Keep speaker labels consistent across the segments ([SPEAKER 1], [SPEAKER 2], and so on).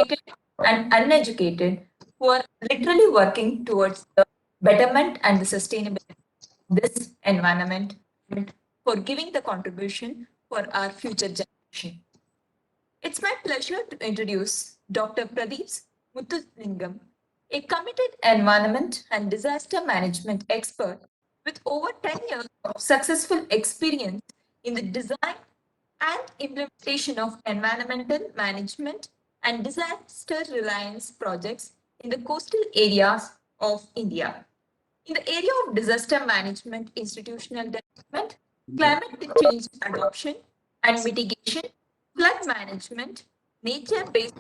[SPEAKER 1] educated and uneducated who are literally working towards the betterment and the sustainability of this environment and for giving the contribution for our future generation. It's my pleasure to introduce Dr. Pradheeps Muthulingam, a committed environment and disaster management expert with over 10 years of successful experience in the design and implementation of environmental management and disaster reliance projects in the coastal areas of India. In the area of disaster management, institutional development, climate change adoption and mitigation, flood management, nature-based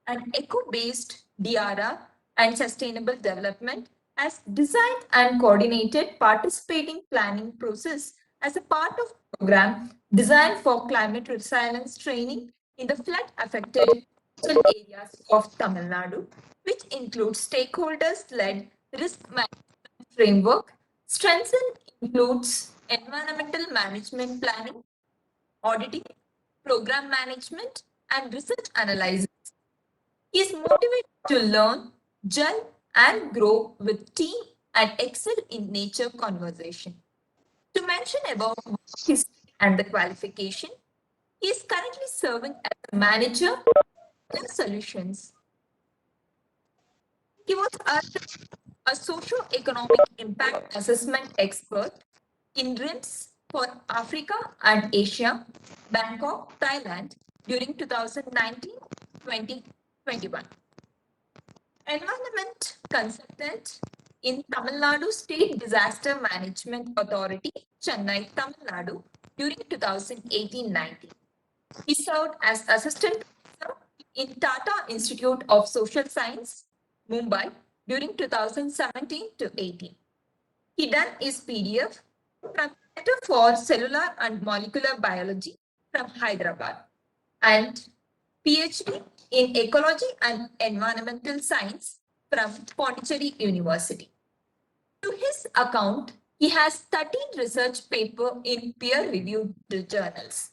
[SPEAKER 1] and eco-based DRR and sustainable development as designed and coordinated participating planning process as a part of program designed for climate resilience training in the flood affected coastal areas of Tamil Nadu, which includes stakeholders-led risk management framework. Strengthened includes environmental management planning, auditing, program management, and research analysis. He is motivated to learn, gel, and grow with team and excel in nature conversation. To mention about history and the qualification, he is currently serving as a manager of solutions. He was a socio-economic impact assessment expert in RIMS for Africa and Asia, Bangkok, Thailand during 2019-2021. Environment consultant in Tamil Nadu State Disaster Management Authority, Chennai, Tamil Nadu during 2018-19. He served as assistant professor in Tata Institute of Social Science, Mumbai during 2017 to 18. He done his PDF from Center for Cellular and Molecular Biology from Hyderabad and PhD in Ecology and Environmental Science from Pondicherry University. To his account, he has 13 research papers in peer-reviewed journals.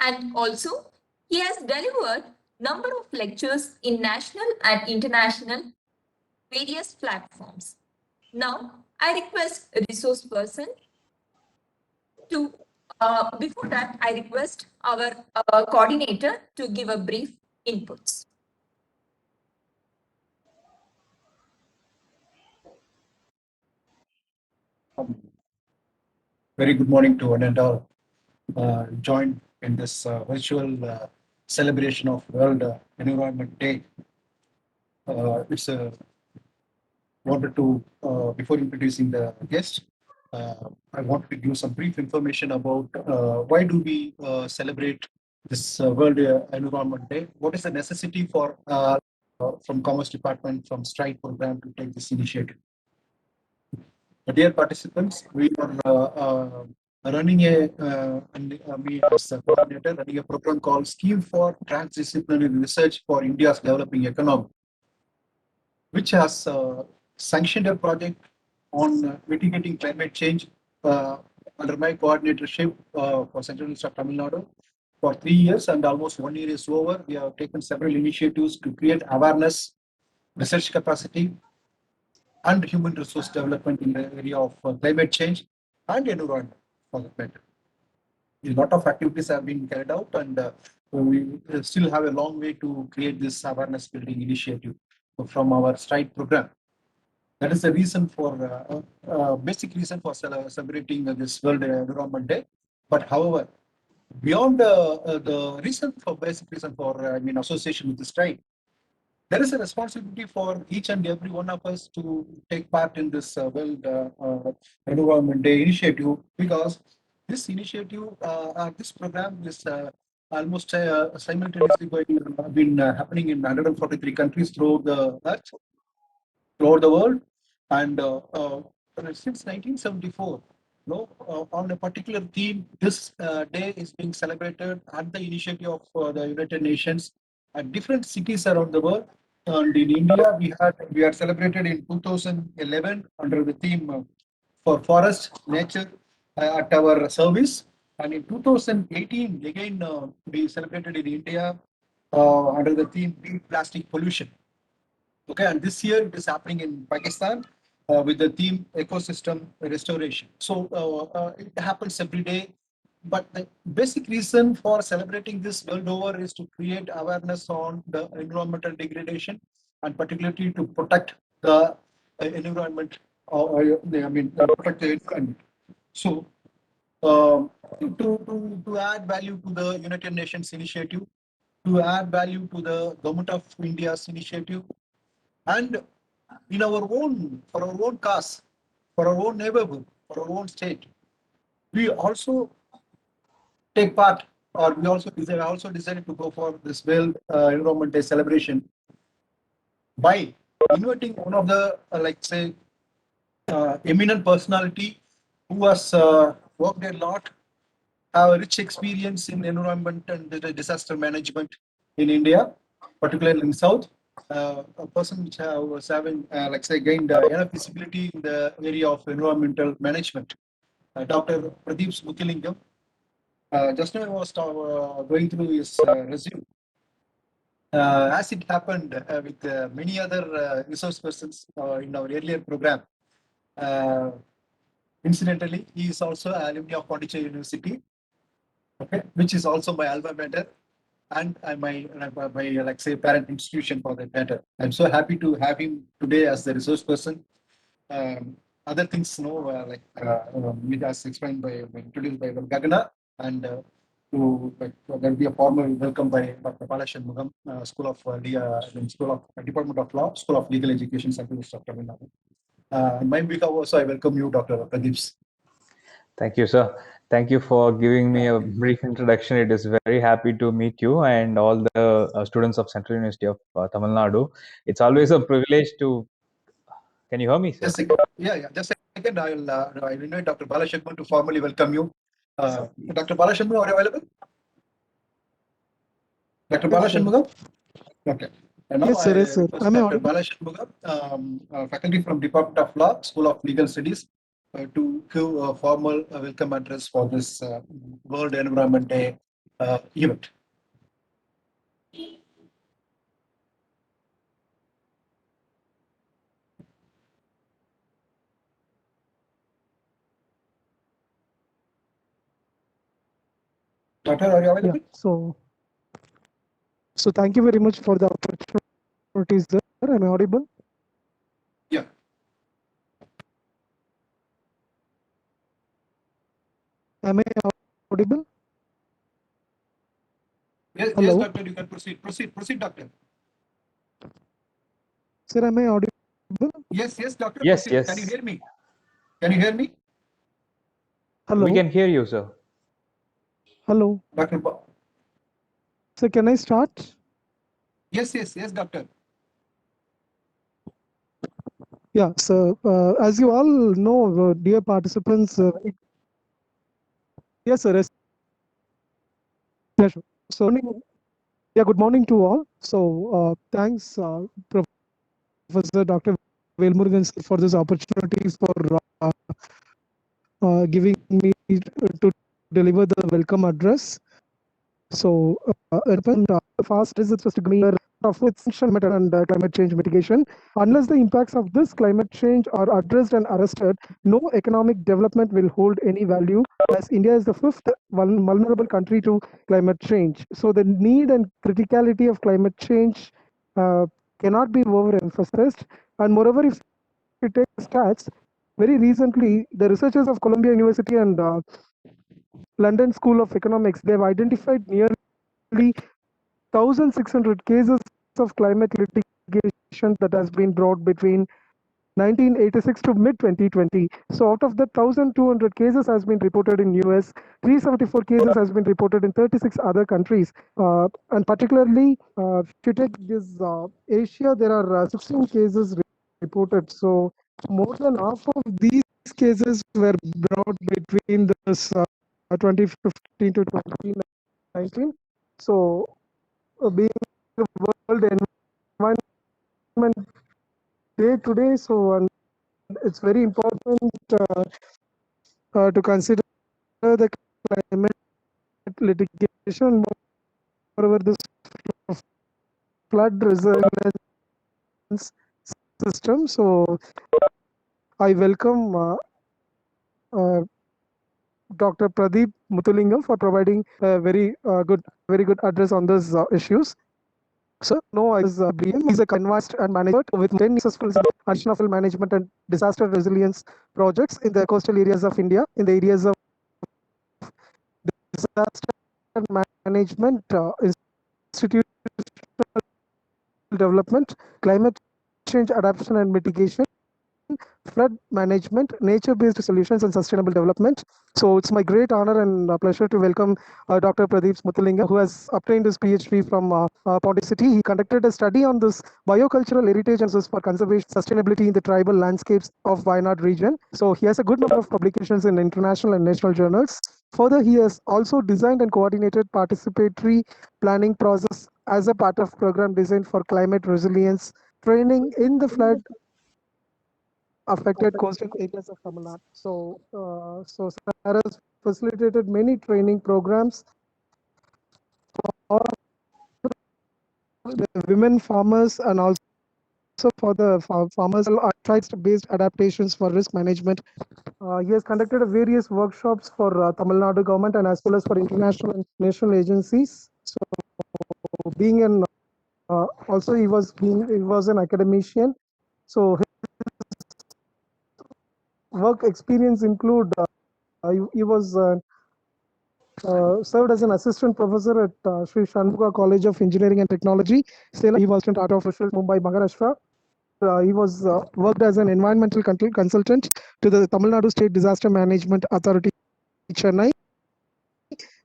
[SPEAKER 1] And also, he has delivered number of lectures in national and international various platforms. Now, I request a resource person to, before that, I request our coordinator to give a brief inputs.
[SPEAKER 2] Very good morning to one and all joined in this virtual celebration of World Environment Day. It's a wanted to, before introducing the guest, I wanted to give some brief information about why do we celebrate this World Environment Day? What is the necessity for from Commerce Department, from STRIDE program to take this initiative? Dear participants, we are running me as a coordinator, running a program called Scheme for Transdisciplinary Research for India's Developing Economy, which has sanctioned a project on mitigating climate change under my coordinatorship for Central East of Tamil Nadu for 3 years, and almost 1 year is over. We have taken several initiatives to create awareness, research capacity, and human resource development in the area of climate change and environment for that matter. A lot of activities have been carried out, and we still have a long way to create this awareness building initiative from our STRIDE program. That is the reason for basic reason for celebrating this World Environment Day. But however, beyond the reason for basic reason for association with the STRIDE, there is a responsibility for each and every one of us to take part in this World Environment Day initiative, because this initiative, this program is almost simultaneously been happening in 143 countries throughout the earth, throughout the world, and since 1974. On a particular theme, this day is being celebrated at the initiative of the United Nations at different cities around the world. And in India, we are celebrated in 2011 under the theme for forest nature at our service. And in 2018, again, we celebrated in India under the theme Beat Plastic Pollution. Okay, and this year it is happening in Pakistan with the theme Ecosystem Restoration. So it happens every day. But the basic reason for celebrating this world over is to create awareness on the environmental degradation and particularly to protect the environment, protect the environment. So, to add value to the United Nations initiative, to add value to the Government of India's initiative, and in our own, for our own cause, for our own neighborhood, for our own state, we also take part, or we also decided to go for this World Environment Day celebration by inviting one of the, eminent personality who has worked a lot, have a rich experience in environment and disaster management in India, particularly in South. A person which was having, gained enough visibility in the area of environmental management. Dr. Pradheeps Muthulingam. Just now I was going through his resume. As it happened with many other resource persons in our earlier program, uh, incidentally, he is also an alumni of Pondicherry University, okay, which is also my alma mater and my parent institution for that matter. I'm so happy to have him today as the resource person. Other things, as explained introduced by Gagana, and there'll be a formal welcome by Dr. Palashanmugam, School of Department of Law, School of Legal Education, Central District of Tamil Nadu. In my behalf also, I welcome you, Dr. Pradheeps.
[SPEAKER 3] Thank you, sir. Thank you for giving me a brief introduction. It is very happy to meet you and all the students of Central University of Tamil Nadu. It's always a privilege to. Can you hear me, sir?
[SPEAKER 2] Just a second. Yeah. Just a second. I'll invite Dr. Balashakman to formally welcome you. Dr. Balashakman, are you available? Dr. Balashakman? Okay. And now
[SPEAKER 4] Yes, sir. Yes, sir.
[SPEAKER 2] Dr. Balashakman, faculty from Department of Law, School of Legal Studies, to give a formal welcome address for this World Environment Day event. Doctor, are you available?
[SPEAKER 4] Yeah. So thank you very much for the opportunity, sir. Am I audible?
[SPEAKER 2] Yeah.
[SPEAKER 4] Am I audible?
[SPEAKER 2] Yes,
[SPEAKER 4] Hello?
[SPEAKER 2] yes, Doctor, you can proceed. Proceed, Doctor.
[SPEAKER 4] Sir, am I audible?
[SPEAKER 2] Yes, Doctor.
[SPEAKER 3] Yes,
[SPEAKER 2] proceed.
[SPEAKER 3] yes.
[SPEAKER 2] Can you hear me? Can you hear me?
[SPEAKER 4] Hello?
[SPEAKER 3] We can hear you, sir.
[SPEAKER 4] Hello?
[SPEAKER 2] Dr.
[SPEAKER 4] Sir, can I start?
[SPEAKER 2] Yes, Doctor.
[SPEAKER 4] Yeah, so as you all know, dear participants, yes, sir. Yes. Pleasure. So, good morning to all. So, thanks, Professor Dr. Velmurugan, for this opportunity for giving me to deliver the welcome address. So, fast is just to give me of essential method and climate change mitigation. Unless the impacts of this climate change are addressed and arrested, no economic development will hold any value, as India is the fifth vulnerable country to climate change. So the need and criticality of climate change cannot be overemphasized. And moreover, if you take stats, very recently, the researchers of Columbia University and London School of Economics, they have identified nearly 1,600 cases of climate litigation that has been brought between 1986 to mid 2020. So out of the 1,200 cases has been reported in US, 374 cases has been reported in 36 other countries. And particularly, if you take this Asia, there are 16 cases reported. So more than half of these cases were brought between this 2015 to 2019. So being World Environment Day today, so it's very important to consider the climate litigation. Moreover, this flood resilience system. So I welcome Dr. Pradheeps Muthulingam for providing a very good address on these issues. So, no, is BM. He's a convinced and manager with 10 successful additional management and disaster resilience projects in the coastal areas of India, in the areas of disaster management, institutional development, climate change adaptation and mitigation, flood management, nature-based solutions, and sustainable development. So it's my great honor and pleasure to welcome Dr. Pradheeps Muthulingam, who has obtained his PhD from Pondicherry. He conducted a study on this biocultural heritage and for conservation sustainability in the tribal landscapes of Wayanad region. So he has a good number of publications in international and national journals. Further, he has also designed and coordinated participatory planning process as a part of program designed for climate resilience training in the flood affected coastal areas of Tamil Nadu. So Sir has facilitated many training programs for the women farmers and also for the farmers based adaptations for risk management. He has conducted various workshops for Tamil Nadu government and as well as for international and national agencies. So being an also he was an academician. So his work experience include he was served as an assistant professor at Sri Shanmuga College of Engineering and Technology, Salem. He was student art official, Mumbai, Maharashtra. He was worked as an environmental consultant to the Tamil Nadu State Disaster Management Authority, Chennai.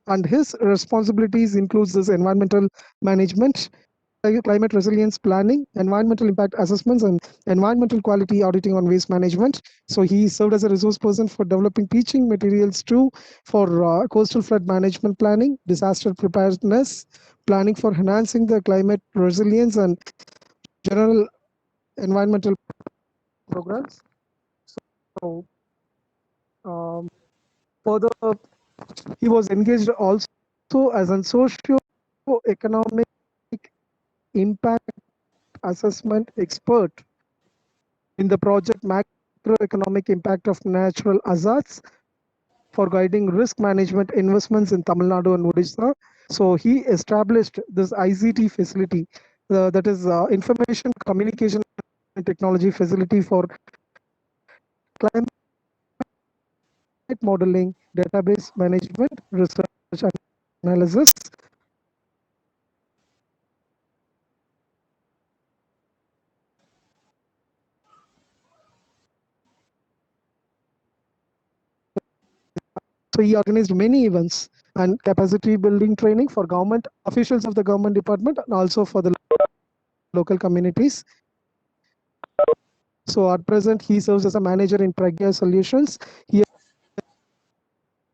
[SPEAKER 4] And his responsibilities includes this environmental management, climate resilience planning, environmental impact assessments, and environmental quality auditing on waste management. So he served as a resource person for developing teaching materials too for coastal flood management planning, disaster preparedness, planning for enhancing the climate resilience, and general environmental programs. So further, he was engaged also as a socio-economic impact assessment expert in the project macroeconomic impact of natural hazards for guiding risk management investments in Tamil Nadu and Odisha. So he established this ICT facility, that is Information Communication and Technology Facility for climate modeling, database management, research and analysis. So he organized many events and capacity building training for government officials of the government department and also for the local communities. So at present, he serves as a manager in Pragya Solutions. He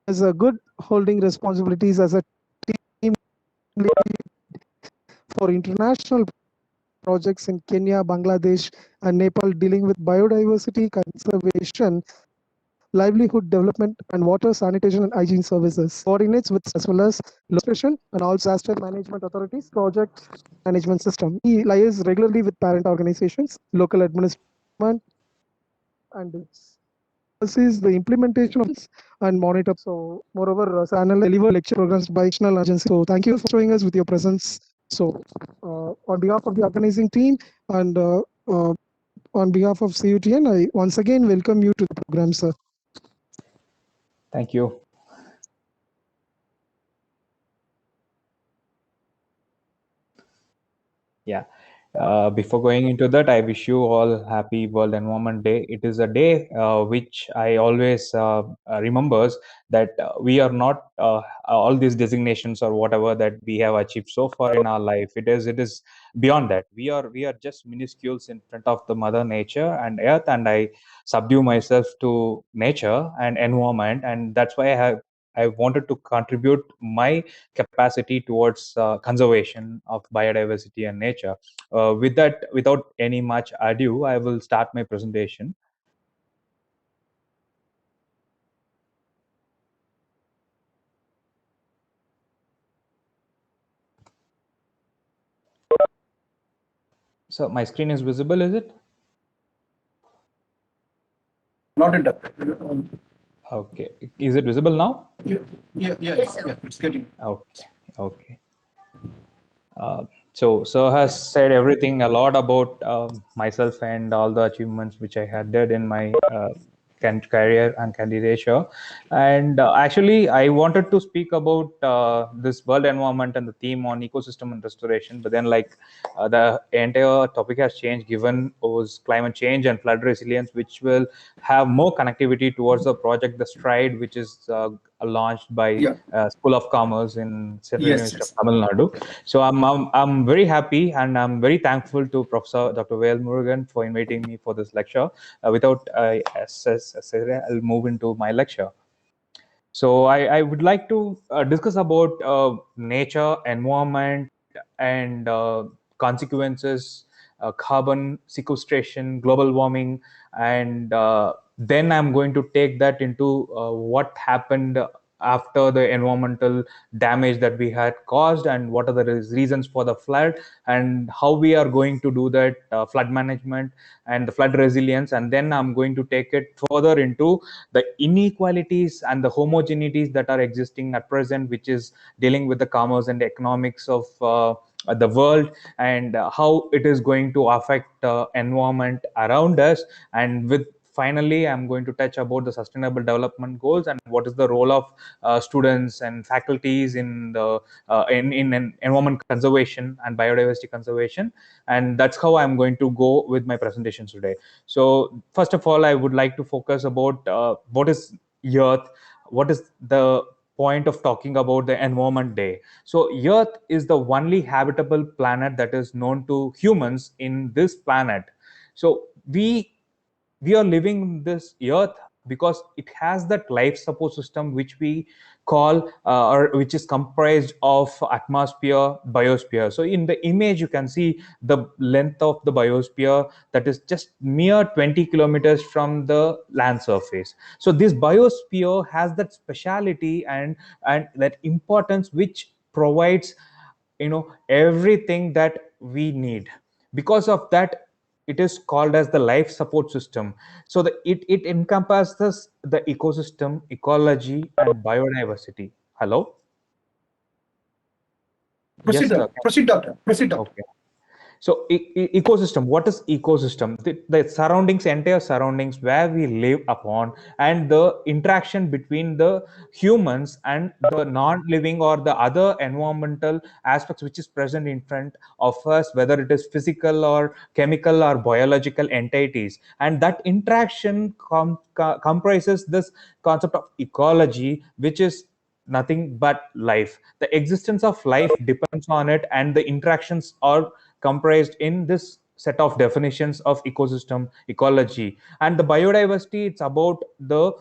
[SPEAKER 4] has a good holding responsibilities as a team lead for international projects in Kenya, Bangladesh, and Nepal dealing with biodiversity conservation, livelihood development, and water sanitation and hygiene services. Coordinates with as well as location and all disaster management authorities, project management system. He liaises regularly with parent organizations, local administration, and sees the implementation of and monitor. So, moreover, Sanal deliver lecture programs by national agency. So, thank you for showing us with your presence. So, on behalf of the organizing team and on behalf of CUTN, I once again welcome you to the program, sir.
[SPEAKER 3] Thank you. Yeah. Before going into that, I wish you all happy World Environment Day. It is a day which I always remembers that we are not all these designations or whatever that we have achieved so far in our life. It is beyond that. We are just minuscules in front of the Mother Nature and Earth, and I subdue myself to nature and environment, and that's why I wanted to contribute my capacity towards conservation of biodiversity and nature. With that, without any much ado, I will start my presentation. So my screen is visible, is it?
[SPEAKER 2] Not in depth.
[SPEAKER 3] Okay. Is it visible now?
[SPEAKER 2] Yeah,
[SPEAKER 1] Yes, sir.
[SPEAKER 2] yeah, it's getting.
[SPEAKER 3] Okay. Okay. So has said everything a lot about myself and all the achievements which I had did in my career and candidature. And actually, I wanted to speak about this world environment and the theme on ecosystem and restoration. But then, like the entire topic has changed, given was climate change and flood resilience, which will have more connectivity towards the project, the Stride, which is launched by School of Commerce in Central
[SPEAKER 2] Yes,
[SPEAKER 3] University of
[SPEAKER 2] yes.
[SPEAKER 3] Tamil Nadu. So I'm very happy and I'm very thankful to Professor Dr. Vel Murugan for inviting me for this lecture. Without I'll move into my lecture. So I would like to discuss about nature, environment, and consequences, carbon sequestration, global warming, and then I'm going to take that into what happened after the environmental damage that we had caused, and what are the reasons for the flood, and how we are going to do that flood management and the flood resilience. And then I'm going to take it further into the inequalities and the homogeneities that are existing at present, which is dealing with the commerce and the economics of the world, and how it is going to affect environment around us. And with finally, I'm going to touch about the sustainable development goals and what is the role of students and faculties in the in environment conservation and biodiversity conservation. And that's how I'm going to go with my presentation today. So first of all, I would like to focus about what is Earth, what is the point of talking about the Environment Day. So Earth is the only habitable planet that is known to humans in this planet. So we are living this Earth because it has that life support system which we call or which is comprised of atmosphere, biosphere. So in the image you can see the length of the biosphere, that is just mere 20 kilometers from the land surface. So this biosphere has that speciality and that importance which provides everything that we need. Because of that, it is called as the life support system. So it encompasses the ecosystem, ecology, and biodiversity. Hello?
[SPEAKER 2] Proceed,
[SPEAKER 3] Yes, sir.
[SPEAKER 2] proceed, doctor. Proceed, doctor.
[SPEAKER 3] Okay. So ecosystem, what is ecosystem? The surroundings, entire surroundings where we live upon, and the interaction between the humans and the non-living or the other environmental aspects which is present in front of us, whether it is physical or chemical or biological entities. And that interaction comprises this concept of ecology, which is nothing but life. The existence of life depends on it, and the interactions are comprised in this set of definitions of ecosystem, ecology. And the biodiversity, it's about the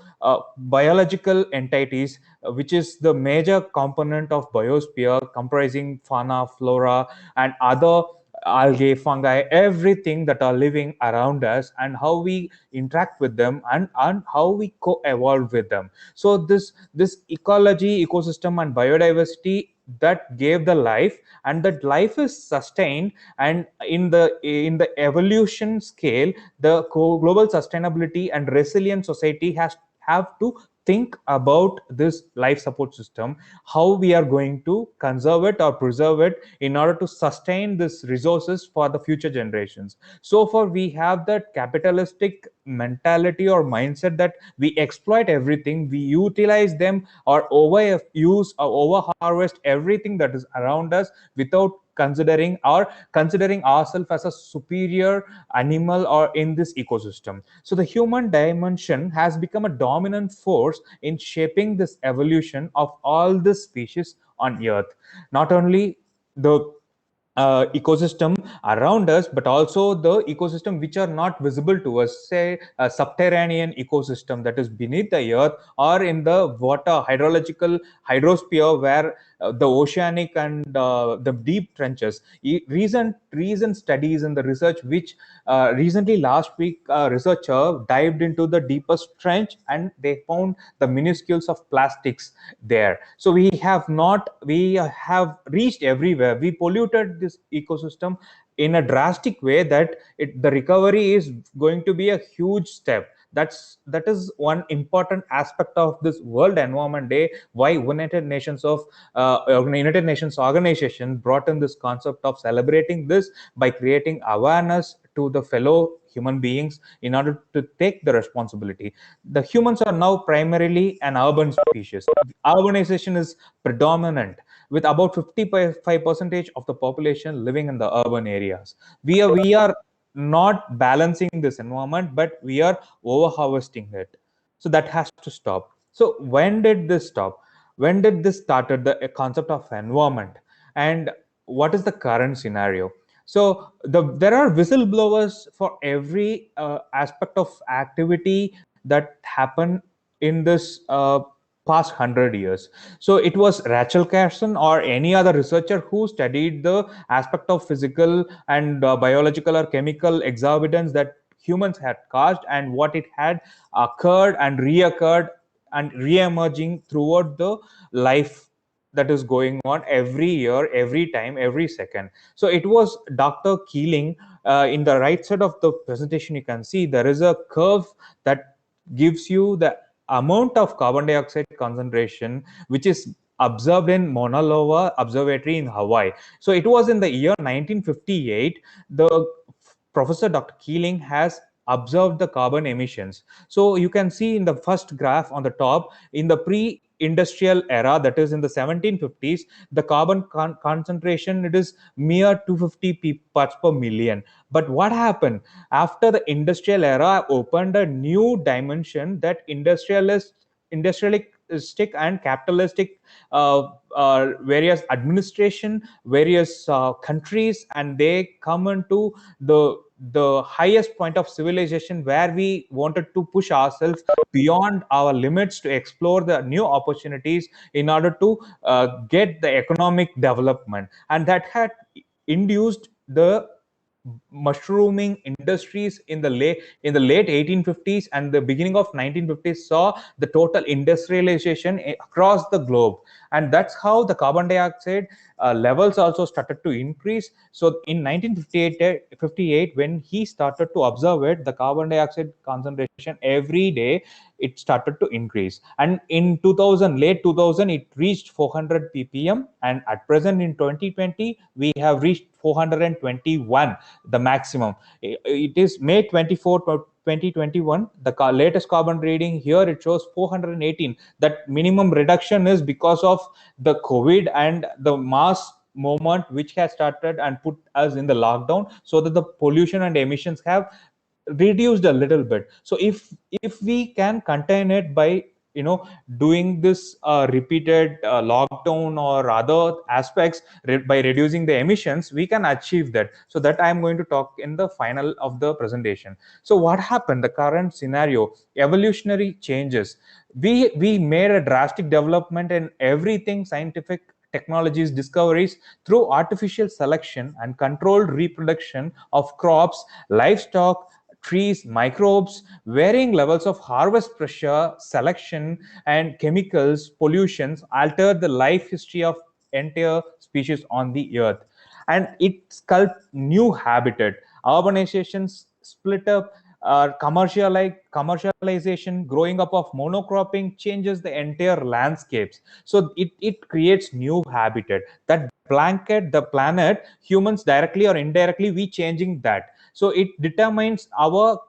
[SPEAKER 3] biological entities, which is the major component of biosphere, comprising fauna, flora, and other algae, fungi, everything that are living around us, and how we interact with them, and how we co-evolve with them. So this ecology, ecosystem, and biodiversity that gave the life, and that life is sustained. And in the evolution scale, the global sustainability and resilient society has have to think about this life support system, how we are going to conserve it or preserve it in order to sustain these resources for the future generations. So far we have that capitalistic mentality or mindset that we exploit everything, we utilize them, or overuse or over harvest everything that is around us without considering ourselves as a superior animal or in this ecosystem. So the human dimension has become a dominant force in shaping this evolution of all the species on Earth. Not only the ecosystem around us, but also the ecosystem which are not visible to us, say a subterranean ecosystem that is beneath the earth, or in the water, hydrosphere, where the oceanic and the deep trenches. Recent studies and the research which recently last week, a researcher dived into the deepest trench and they found the minuscules of plastics there. So we have reached everywhere, we polluted this ecosystem in a drastic way that the recovery is going to be a huge step. That is one important aspect of this World Environment Day, why United Nations organization brought in this concept of celebrating this by creating awareness to the fellow human beings in order to take the responsibility. The humans are now primarily an urban species. Urbanization is predominant, with about 55% of the population living in the urban areas. We are not balancing this environment, but we are over harvesting it. So that has to stop. So when did this stop? When did this started, the concept of environment? And what is the current scenario? So there are whistleblowers for every aspect of activity that happened in this past 100 years. So it was Rachel Carson or any other researcher who studied the aspect of physical and biological or chemical exorbitance that humans had caused, and what it had occurred and reoccurred and re-emerging throughout the life that is going on every year, every time, every second. So it was Dr. Keeling. In the right side of the presentation, you can see there is a curve that gives you the amount of carbon dioxide concentration which is observed in Mauna Loa Observatory in Hawaii. So it was in the year 1958. The Professor Dr. Keeling has observed the carbon emissions. So you can see in the first graph on the top, in the pre-industrial era, that is in the 1750s, the carbon concentration, it is mere 250 parts per million. But what happened after the industrial era opened a new dimension, that industrialistic and capitalistic various administration, various countries, and they come into the highest point of civilization, where we wanted to push ourselves beyond our limits to explore the new opportunities in order to get the economic development. And that had induced the mushrooming industries in the late 1850s, and the beginning of 1950s saw the total industrialization across the globe. And that's how the carbon dioxide levels also started to increase. So in 1958, when he started to observe it, the carbon dioxide concentration every day, it started to increase. And in 2000, late 2000, it reached 400 ppm, and at present in 2020 we have reached 421, the maximum. It is May 24, 2021. The latest carbon reading here, it shows 418. That minimum reduction is because of the COVID and the mass movement which has started and put us in the lockdown, so that the pollution and emissions have reduced a little bit. So if we can contain it by doing this repeated lockdown or other aspects, by reducing the emissions, we can achieve that. So that I am going to talk in the final of the presentation. So what happened, the current scenario, evolutionary changes. We made a drastic development in everything, scientific technologies, discoveries, through artificial selection and controlled reproduction of crops, livestock, trees, microbes. Varying levels of harvest pressure, selection, and chemicals, pollutions altered the life history of entire species on the earth. And it sculpted new habitat. Urbanizations split up, commercialization, growing up of monocropping changes the entire landscapes. So it creates new habitat that blanket the planet. Humans, directly or indirectly, we changing that. So it determines our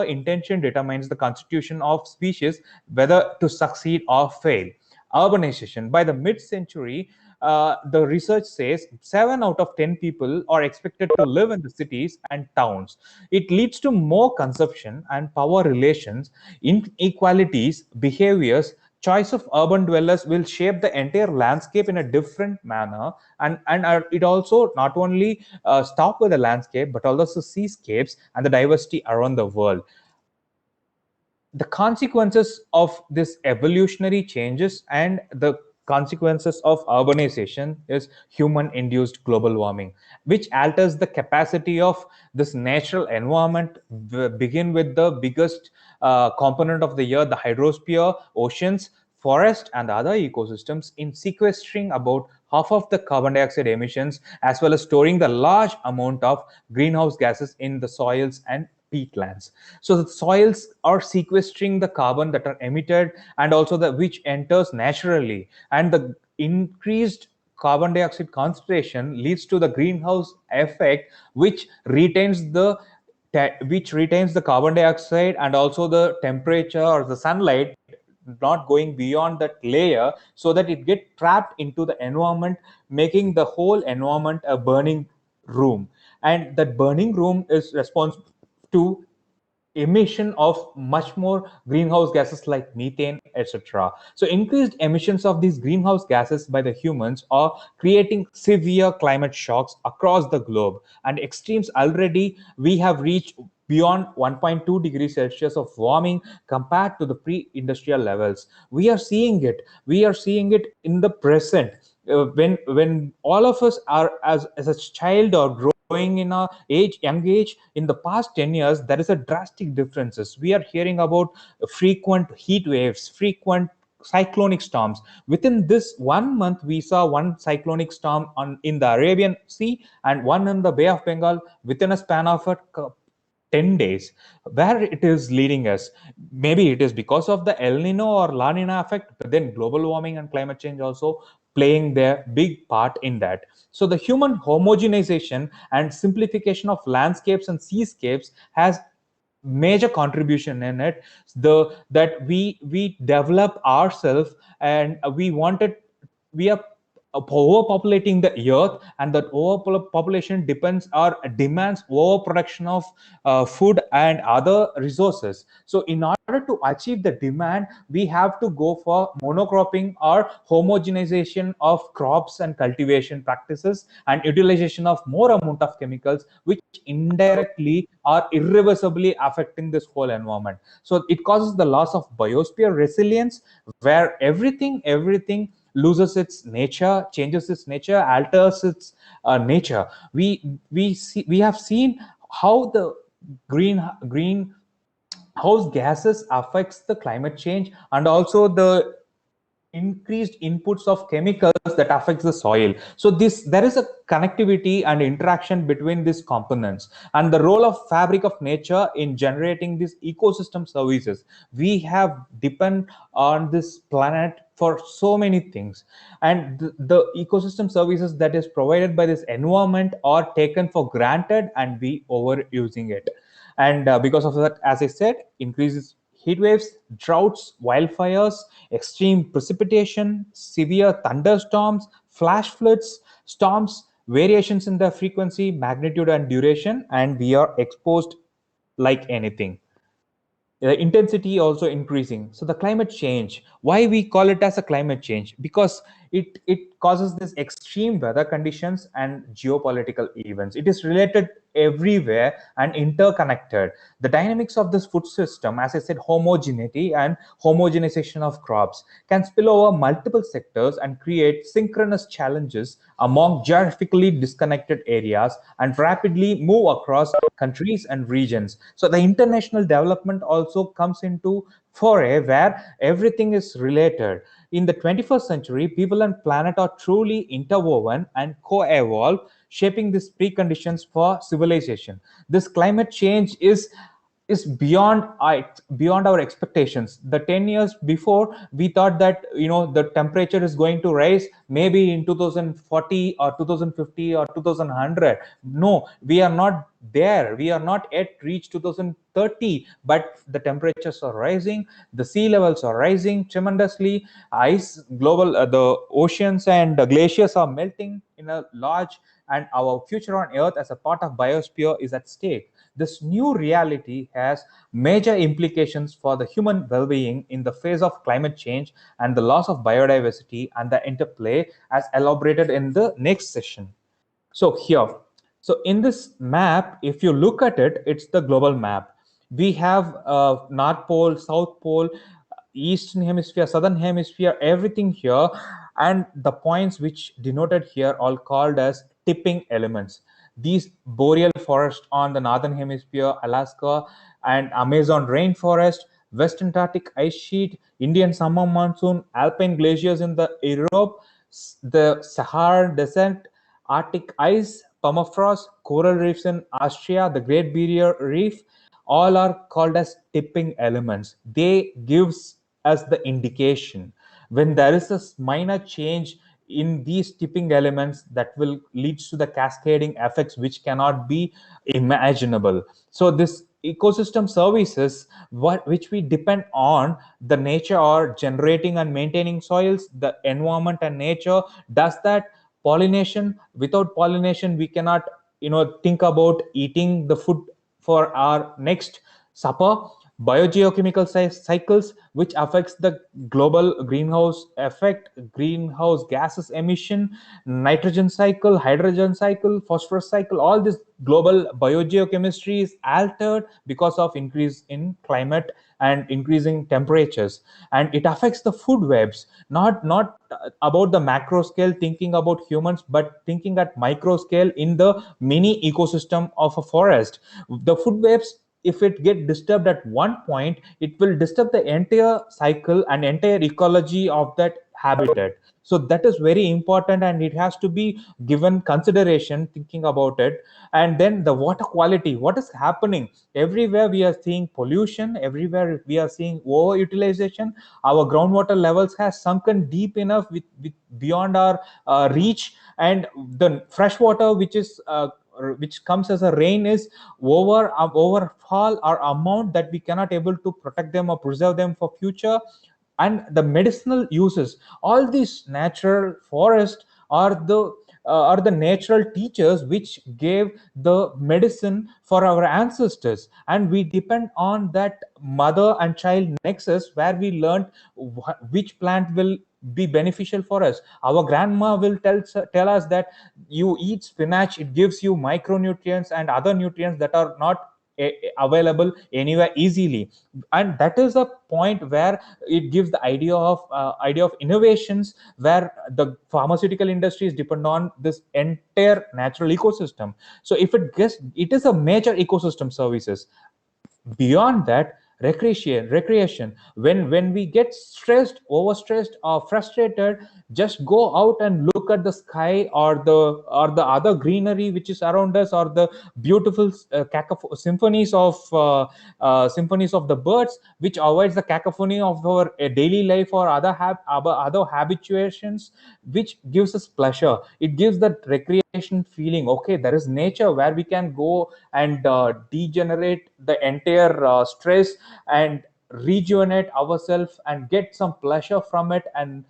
[SPEAKER 3] intention, determines the constitution of species, whether to succeed or fail. Urbanization. By the mid-century, the research says 7 out of 10 people are expected to live in the cities and towns. It leads to more consumption and power relations, inequalities, behaviors. Choice of urban dwellers will shape the entire landscape in a different manner. And it also not only stop with the landscape, but also seascapes and the diversity around the world. The consequences of this evolutionary changes and the consequences of urbanization is human induced global warming, which alters the capacity of this natural environment. Begin with the biggest component of the earth, the hydrosphere, oceans, forest, and other ecosystems, in sequestering about half of the carbon dioxide emissions, as well as storing the large amount of greenhouse gases in the soils and peatlands. So the soils are sequestering the carbon that are emitted, and also the which enters naturally, and the increased carbon dioxide concentration leads to the greenhouse effect, which retains the carbon dioxide and also the temperature or the sunlight not going beyond that layer, so that it get trapped into the environment, making the whole environment a burning room. And that burning room is responsible to emission of much more greenhouse gases like methane, etc. So increased emissions of these greenhouse gases by the humans are creating severe climate shocks across the globe, and extremes already we have reached beyond 1.2 degrees Celsius of warming compared to the pre-industrial levels. We are seeing it in the present. When all of us are as a child or growing in a young age, in the past 10 years there is a drastic differences. We are hearing about frequent heat waves, frequent cyclonic storms. Within this 1 month we saw one cyclonic storm in the Arabian Sea and one in the Bay of Bengal within a span of 10 days. Where it is leading us, maybe it is because of the El Nino or La Nina effect, but then global warming and climate change also playing their big part in that. So the human homogenization and simplification of landscapes and seascapes has major contribution in it. That we develop ourselves, and we are overpopulating the earth, and that overpopulation depends or demands overproduction of food and other resources. So in order to achieve the demand, we have to go for monocropping or homogenization of crops and cultivation practices, and utilization of more amount of chemicals, which indirectly or irreversibly affecting this whole environment. So it causes the loss of biosphere resilience, where everything loses its nature, changes its nature, alters its nature. We have seen how the greenhouse gases affects the climate change, and also the increased inputs of chemicals that affects the soil. So there is a connectivity and interaction between these components, and the role of fabric of nature in generating these ecosystem services. We have depend on this planet for so many things, and the ecosystem services that is provided by this environment are taken for granted, and we overusing it. And because of that, as I said, increases heat waves, droughts, wildfires, extreme precipitation, severe thunderstorms, flash floods, storms, variations in the frequency, magnitude, and duration, and we are exposed like anything. The intensity also increasing. So the climate change, why we call it as a climate change? Because it causes this extreme weather conditions and geopolitical events. It is related everywhere and interconnected. The dynamics of this food system, as I said, homogeneity and homogenization of crops, can spill over multiple sectors and create synchronous challenges among geographically disconnected areas, and rapidly move across countries and regions. So the international development also comes into foray, where everything is related. In the 21st century, people and planet are truly interwoven and co-evolve, shaping these preconditions for civilization. This climate change is beyond our expectations. The 10 years before, we thought that the temperature is going to rise maybe in 2040 or 2050 or 2100. No, we are not there. We are not yet reached 2030, but the temperatures are rising, the sea levels are rising tremendously, the oceans and the glaciers are melting in a large, and our future on earth as a part of biosphere is at stake. This new reality has major implications for the human well-being in the face of climate change and the loss of biodiversity and the interplay, as elaborated in the next session. So here, so in this map, if you look at it, it's the global map. We have North Pole, South Pole, Eastern Hemisphere, Southern Hemisphere, everything here, and the points which denoted here are called as tipping elements. These boreal forest on the Northern Hemisphere, Alaska, and Amazon rainforest, West Antarctic ice sheet, Indian summer monsoon, alpine glaciers in the Europe, the Sahara Desert, Arctic ice, permafrost, coral reefs in Austria, the Great Barrier Reef, all are called as tipping elements. They gives us the indication when there is a minor change in these tipping elements, that will leads to the cascading effects which cannot be imaginable. So this ecosystem services which we depend on the nature or generating and maintaining soils, the environment and nature does that. Pollination, without pollination we cannot think about eating the food for our next supper. Biogeochemical cycles which affects the global greenhouse effect, greenhouse gases emission, nitrogen cycle, hydrogen cycle, phosphorus cycle, all this global biogeochemistry is altered because of increase in climate and increasing temperatures, and it affects the food webs, not about the macro scale thinking about humans, but thinking at micro scale in the mini ecosystem of a forest. The food webs, if it get disturbed at one point, it will disturb the entire cycle and entire ecology of that habitat. So that is very important, and it has to be given consideration thinking about it. And then the water quality, what is happening everywhere? We are seeing pollution everywhere, we are seeing overutilization. Our groundwater levels has sunken deep enough with beyond our reach, and the fresh water which comes as a rain is overfall or amount that we cannot able to protect them or preserve them for future. And the medicinal uses, all these natural forests are the natural teachers which gave the medicine for our ancestors, and we depend on that mother and child nexus where we learned which plant will be beneficial for us. Our grandma will tell us that you eat spinach, it gives you micronutrients and other nutrients that are not available anywhere easily. And that is a point where it gives the idea of innovations, where the pharmaceutical industries depend on this entire natural ecosystem. So if it is a major ecosystem services. Beyond that, recreation, when we get stressed, overstressed or frustrated, just go out and look at the sky or the other greenery which is around us, or the beautiful symphonies of the birds, which avoids the cacophony of our daily life or other habituations, which gives us pleasure. It gives that recreation feeling. Okay, there is nature where we can go and degenerate the entire stress and rejuvenate ourselves and get some pleasure from it, and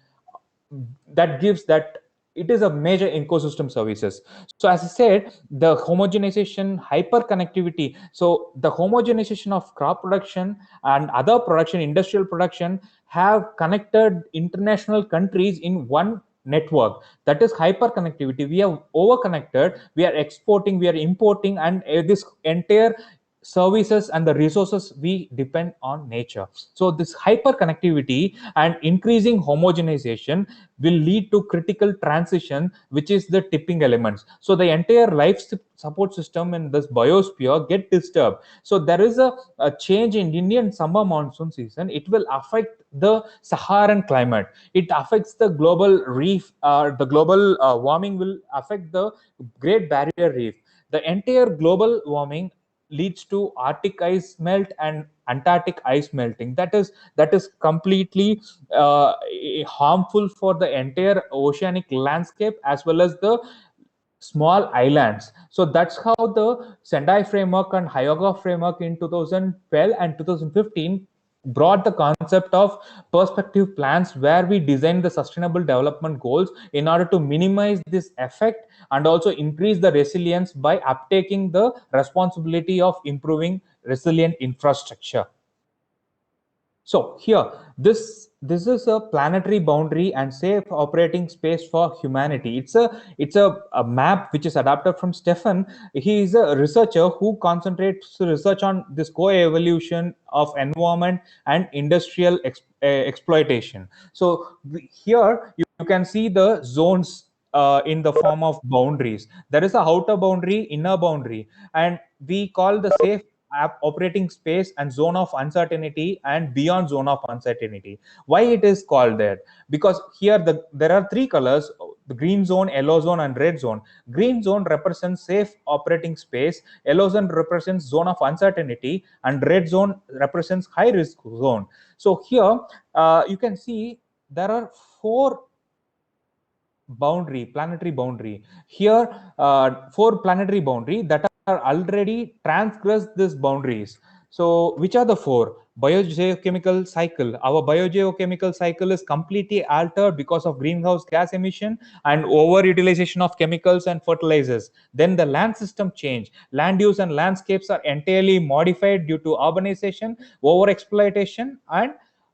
[SPEAKER 3] that gives that it is a major ecosystem services. So as I said, the homogenization, hyper connectivity, so the homogenization of crop production and other production, industrial production, have connected international countries in one network. That is hyper connectivity. We are over connected, we are exporting, we are importing, and this entire services and the resources, we depend on nature. So this hyper connectivity and increasing homogenization will lead to critical transition, which is the tipping elements. So the entire life support system in this biosphere get disturbed. So there is a change in Indian summer monsoon season. It will affect the Saharan climate. It affects the global reef. The global warming will affect the Great Barrier Reef. The entire global warming leads to Arctic ice melt and Antarctic ice melting. That is completely harmful for the entire oceanic landscape as well as the small islands. So that's how the Sendai framework and Hyoga framework in 2012 and 2015 brought the concept of perspective plans, where we design the sustainable development goals in order to minimize this effect and also increase the resilience by uptaking the responsibility of improving resilient infrastructure. So here, this is a planetary boundary and safe operating space for humanity. It's a map which is adapted from Stefan. He is a researcher who concentrates research on this co-evolution of environment and industrial exploitation. So here you can see the zones in the form of boundaries. There is a outer boundary, inner boundary, and we call the safe operating space and zone of uncertainty and beyond zone of uncertainty. Why it is called that? Because here there are three colors: the green zone, yellow zone, and red zone. Green zone represents safe operating space, yellow zone represents zone of uncertainty, and red zone represents high risk zone. So here you can see there are four planetary boundary here, four planetary boundary that are already transgressed these boundaries. So which are the four? Biogeochemical cycle. Our biogeochemical cycle is completely altered because of greenhouse gas emission and overutilization of chemicals and fertilizers. Then the land system change. Land use and landscapes are entirely modified due to urbanization, overexploitation,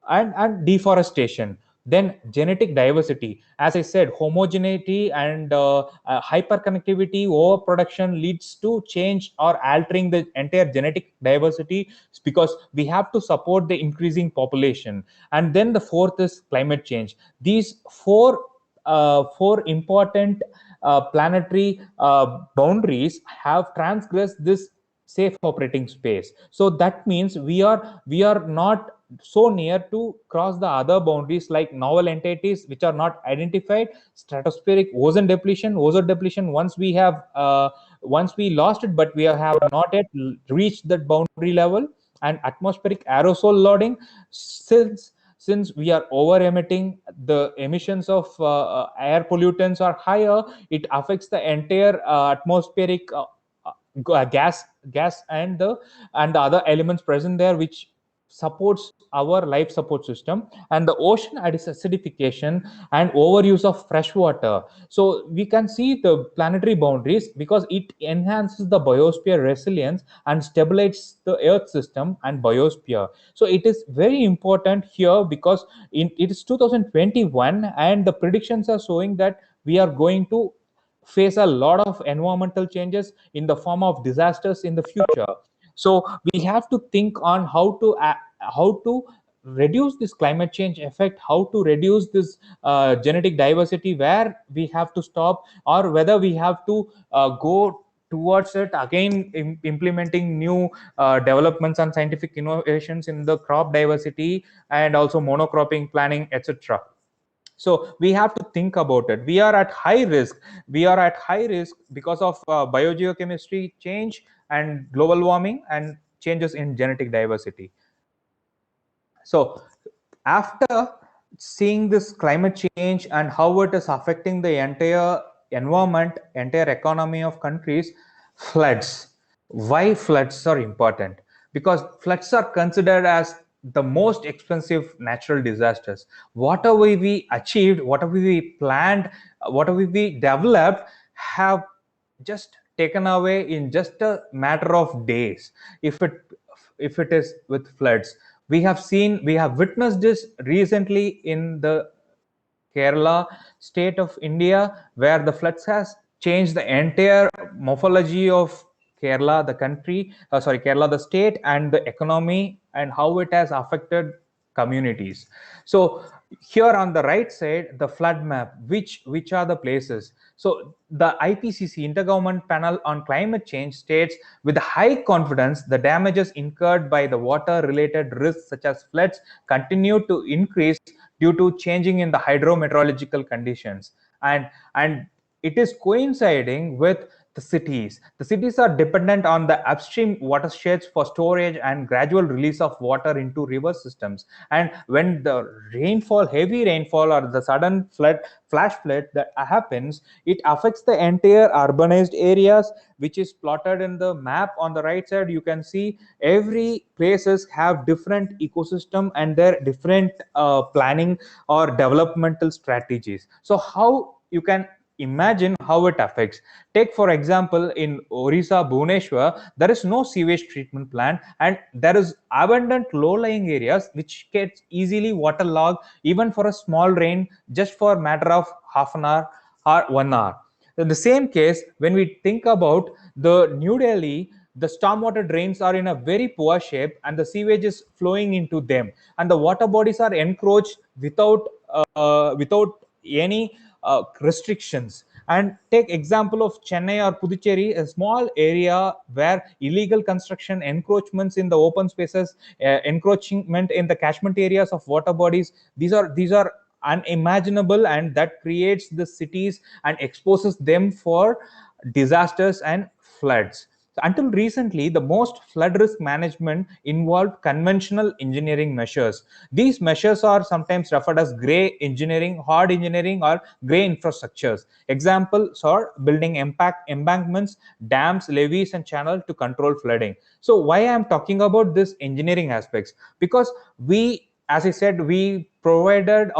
[SPEAKER 3] and deforestation. Then genetic diversity, as I said, homogeneity and hyperconnectivity overproduction leads to change or altering the entire genetic diversity, because we have to support the increasing population. And then the fourth is climate change. These four important planetary boundaries have transgressed this safe operating space. So that means we are not so near to cross the other boundaries, like novel entities which are not identified, stratospheric ozone depletion. Once we lost it, but we have not yet reached that boundary level. And atmospheric aerosol loading, since we are over emitting, the emissions of air pollutants are higher, it affects the entire atmospheric gas and the other elements present there, which supports our life support system. And the ocean acidification and overuse of fresh water. So we can see the planetary boundaries because it enhances the biosphere resilience and stabilizes the earth system and biosphere. So it is very important here, because it is 2021 and the predictions are showing that we are going to face a lot of environmental changes in the form of disasters in the future. So we have to think on how to reduce this climate change effect, how to reduce this genetic diversity, where we have to stop, or whether we have to go towards it again, implementing new developments and scientific innovations in the crop diversity and also monocropping planning, etc. So we have to think about it. We are at high risk because of biogeochemistry change and global warming and changes in genetic diversity. So after seeing this climate change and how it is affecting the entire environment, entire economy of countries, floods. Why floods are important? Because floods are considered as the most expensive natural disasters. Whatever we achieved, whatever we planned, whatever we developed, have just taken away in just a matter of days. If it is with floods, we have witnessed this recently in the Kerala state of India, where the floods has changed the entire morphology of Kerala, the country, Kerala, the state, and the economy, and how it has affected communities. So here on the right side, the flood map, which are the places. So the IPCC, Intergovernment Panel on Climate Change, states with high confidence the damages incurred by the water-related risks such as floods continue to increase due to changing in the hydrometeorological conditions. And it is coinciding with the cities. The cities are dependent on the upstream watersheds for storage and gradual release of water into river systems. And when the heavy rainfall or the sudden flash flood that happens, it affects the entire urbanized areas, which is plotted in the map on the right side. You can see every places have different ecosystem and their different planning or developmental strategies. So how you can imagine how it affects. Take for example, in Orissa, Bhubaneswar, there is no sewage treatment plant, and there is abundant low-lying areas which gets easily waterlogged even for a small rain, just for a matter of half an hour or 1 hour. In the same case, when we think about the New Delhi, the stormwater drains are in a very poor shape and the sewage is flowing into them, and the water bodies are encroached without any restrictions. And take example of Chennai or Puducherry, a small area where illegal construction, encroachments in the open spaces, encroachment in the catchment areas of water bodies, these are unimaginable, and that creates the cities and exposes them for disasters and floods. So until recently, the most flood risk management involved conventional engineering measures. These measures are sometimes referred as gray engineering, hard engineering, or gray infrastructures. Examples are building embankments, dams, levees, and channels to control flooding. So why I am talking about this engineering aspects? Because we, as I said, we provided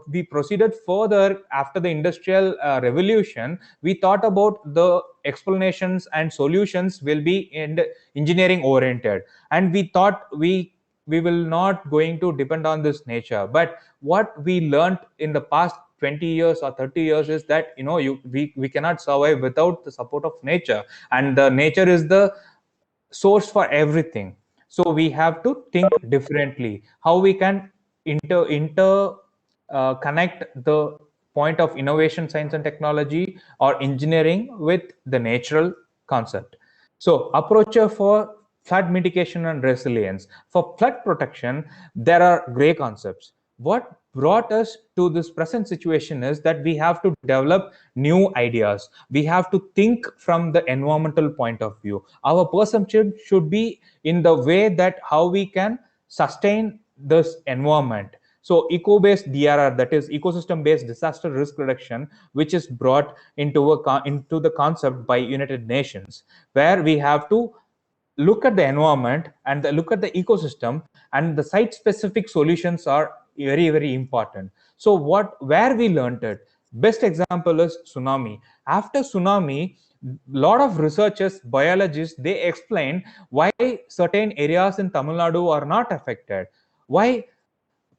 [SPEAKER 3] we proceeded further after the industrial revolution. We thought about the explanations and solutions will be in engineering oriented, and we thought we will not going to depend on this nature. But what we learned in the past 20 years or 30 years is that we cannot survive without the support of nature, and the nature is the source for everything. So we have to think differently how we can inter connect the point of innovation, science and technology, or engineering with the natural concept. So approach for flood mitigation and resilience. For flood protection, there are gray concepts. What brought us to this present situation is that we have to develop new ideas. We have to think from the environmental point of view. Our perception should be in the way that how we can sustain this environment. So eco-based DRR, that is ecosystem-based disaster risk reduction, which is brought into the concept by United Nations, where we have to look at the environment and look at the ecosystem, and the site specific solutions are very, very important. So where we learned it, best example is tsunami. After tsunami, lot of researchers, biologists, they explain why certain areas in Tamil Nadu are not affected, why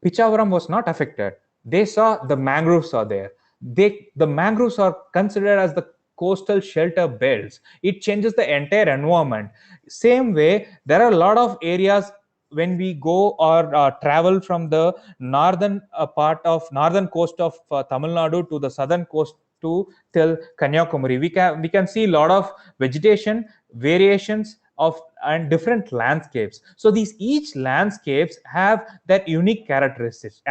[SPEAKER 3] Pichavaram was not affected. They saw the mangroves are there. The mangroves are considered as the coastal shelter belts. It changes the entire environment. Same way, there are a lot of areas when we go or travel from the northern part of northern coast of Tamil Nadu to the southern coast to till Kanyakumari. We can see a lot of vegetation variations of and different landscapes. So these each landscapes have that unique characteristics.